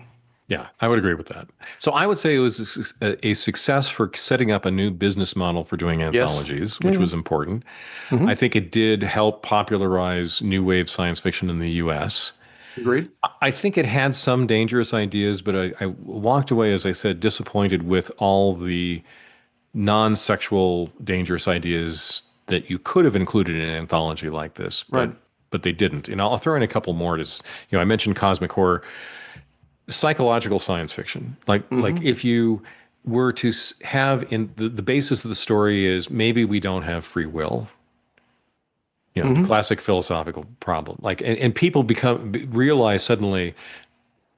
Yeah, I would agree with that. So I would say it was a success for setting up a new business model for doing Yes. anthologies, Yeah. which Yeah. was important. I Hmm. think it did help popularize new wave science fiction in the US. Agreed. I think it had some dangerous ideas, but I walked away, as I said, disappointed with all the non-sexual dangerous ideas that you could have included in an anthology like this, Right. but they didn't. And I'll throw in a couple more. I mentioned cosmic horror, psychological science fiction. Like Hmm. if you were to have in the basis of the story is maybe we don't have free will. The Hmm. classic philosophical problem. Like and people realize suddenly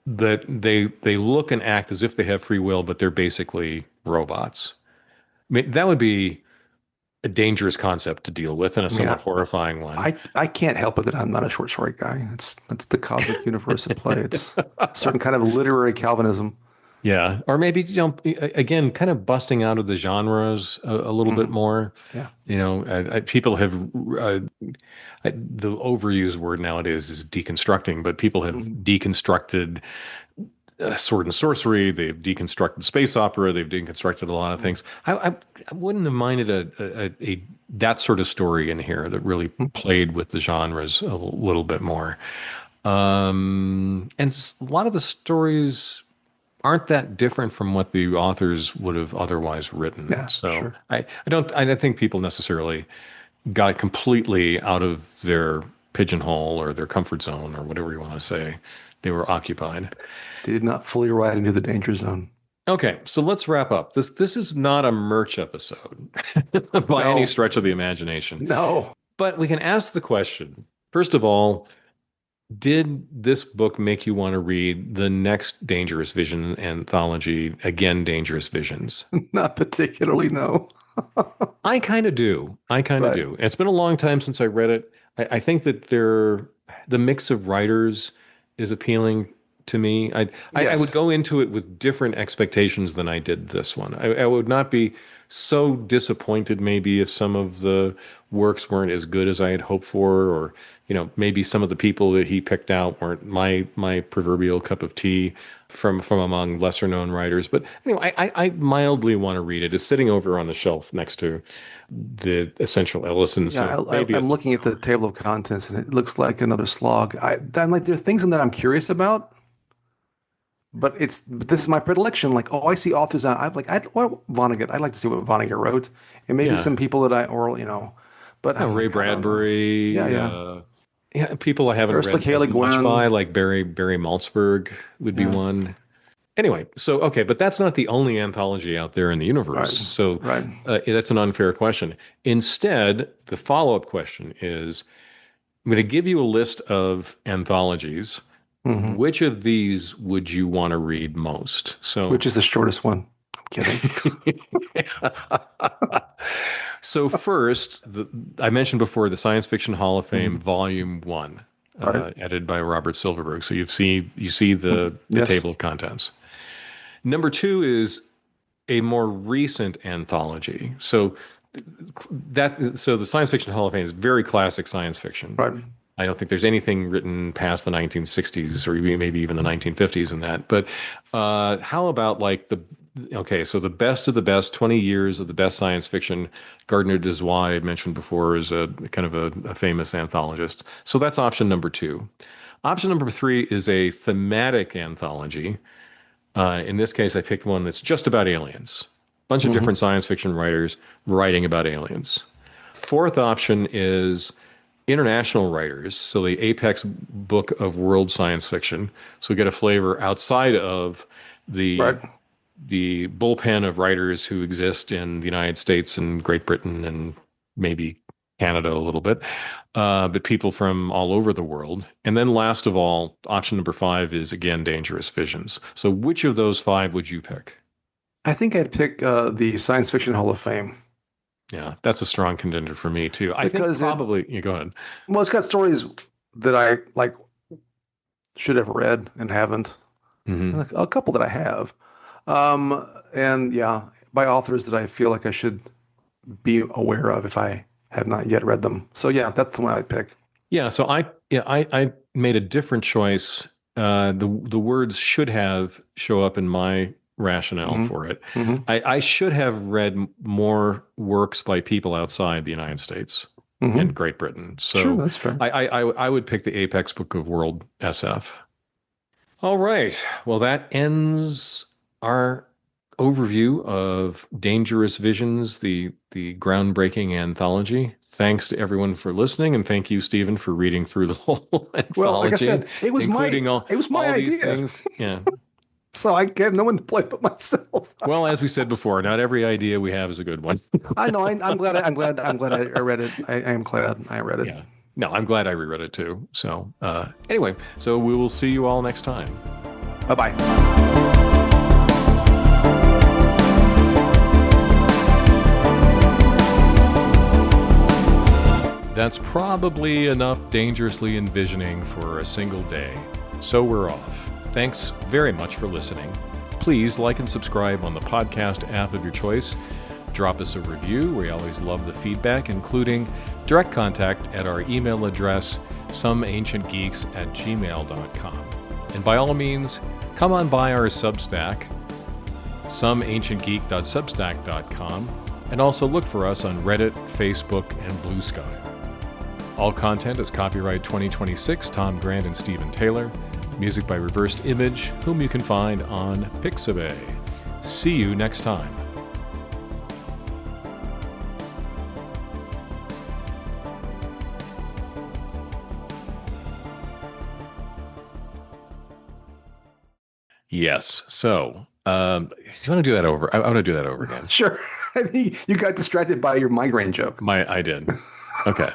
that they look and act as if they have free will, but they're basically robots. I mean, that would be a dangerous concept to deal with and a I mean, somewhat horrifying one. I can't help it that I'm not a short story guy. That's the cosmic universe at play. It's a certain kind of literary Calvinism. Yeah, or maybe again, kind of busting out of the genres a little bit Hmm. more. Yeah. People have the overused word nowadays is deconstructing, but people have Hmm. deconstructed sword and sorcery. They've deconstructed space opera. They've deconstructed a lot of things. I wouldn't have minded a that sort of story in here that really played with the genres a little bit more. And a lot of the stories aren't that different from what the authors would have otherwise written. Yeah. So Sure. I don't think people necessarily got completely out of their pigeonhole or their comfort zone or whatever you want to say. They were occupied. They did not fully ride into the danger zone. Okay, so let's wrap up. This is not a merch episode by any No. stretch of the imagination. No. But we can ask the question, first of all, did this book make you want to read the next Dangerous Vision anthology, Again Dangerous Visions? Not particularly. No. I kind of do. I kind of Right. do. It's been a long time since I read it. I think that the mix of writers is appealing to me. I would Yes. go into it with different expectations than I did this one. I would not be so disappointed maybe if some of the works weren't as good as I had hoped for, or maybe some of the people that he picked out weren't my proverbial cup of tea from among lesser known writers. But I mildly want to read it. It's sitting over on the shelf next to the Essential Ellison, Yeah, so maybe I'm it's looking at the table of contents and it looks like another slog. I'm like, there are things in there I'm curious about, but this is my predilection. Like, oh, I see authors. I'm like, what Vonnegut? I'd like to see what Vonnegut wrote, and maybe yeah. some people that but Yeah, I'm Ray like, I don't know. Yeah, Bradbury, yeah. yeah, people I haven't Ursula read K. as Le much by, Guin. like Barry Malzberg would be Yeah. one. Anyway, so okay, but that's not the only anthology out there in the universe. Right. So Right. that's an unfair question. Instead, the follow-up question is, I'm going to give you a list of anthologies. Hmm. Which of these would you want to read most? So Which is the shortest one? I'm kidding. So first, I mentioned before the Science Fiction Hall of Fame, Hmm. Volume One, Right. edited by Robert Silverberg. So you see Mhm. the Yes. table of contents. Number two is a more recent anthology. So the Science Fiction Hall of Fame is very classic science fiction. Right. I don't think there's anything written past the 1960s or maybe even the 1950s in that. But how about like okay, so the best of the best, 20 years of the best science fiction. Gardner Dozois, I had mentioned before, is a kind of a famous anthologist. So that's option number two. Option number three is a thematic anthology. In this case, I picked one that's just about aliens. Bunch of Hmm. different science fiction writers writing about aliens. Fourth option is international writers, so the apex book of world science fiction. So get a flavor outside of the Right. the bullpen of writers who exist in the United States and Great Britain and maybe Canada a little bit, but people from all over the world. And then last of all, option number five is again Dangerous Visions. So which of those five would you pick? I think I'd pick the Science Fiction Hall of Fame Yeah, that's a strong contender for me too. I think because probably, you go ahead. well, it's got stories that I like should have read and haven't. Hmm. A couple that I have. And yeah, by authors that I feel like I should be aware of if I have not yet read them. So yeah, that's the one I'd pick. Yeah, so I made a different choice. The words should have show up in my rationale Hmm. for it. Hmm. I should have read more works by people outside the United States and Hmm. Great Britain. Sure, So that's fair. I would pick the Apex Book of World SF. All right. Well, that ends our overview of Dangerous Visions, the groundbreaking anthology. Thanks to everyone for listening, and thank you, Stephen, for reading through the whole Well, like I anthology, said, including it was my all these idea. things. Yeah. So I have no one to play but myself. Well, as we said before, not every idea we have is a good one. I know. I'm glad I read it. I am glad I read it. Yeah. No, I'm glad I reread it too. So, anyway, so we will see you all next time. Bye bye. That's probably enough dangerously envisioning for a single day. So we're off. Thanks very much for listening. Please like and subscribe on the podcast app of your choice. Drop us a review. We always love the feedback, including direct contact at our email address, someancientgeeks@gmail.com. And by all means, come on by our Substack, someancientgeek.substack.com, and also look for us on Reddit, Facebook, and Blue Sky. All content is copyright 2026, Tom Grant and Stephen Taylor. Music by Reversed Image, whom you can find on Pixabay. See you next time. Yes. So, you want to do that over? I want to do that over again. Sure. I think you got distracted by your migraine joke. I did. Okay.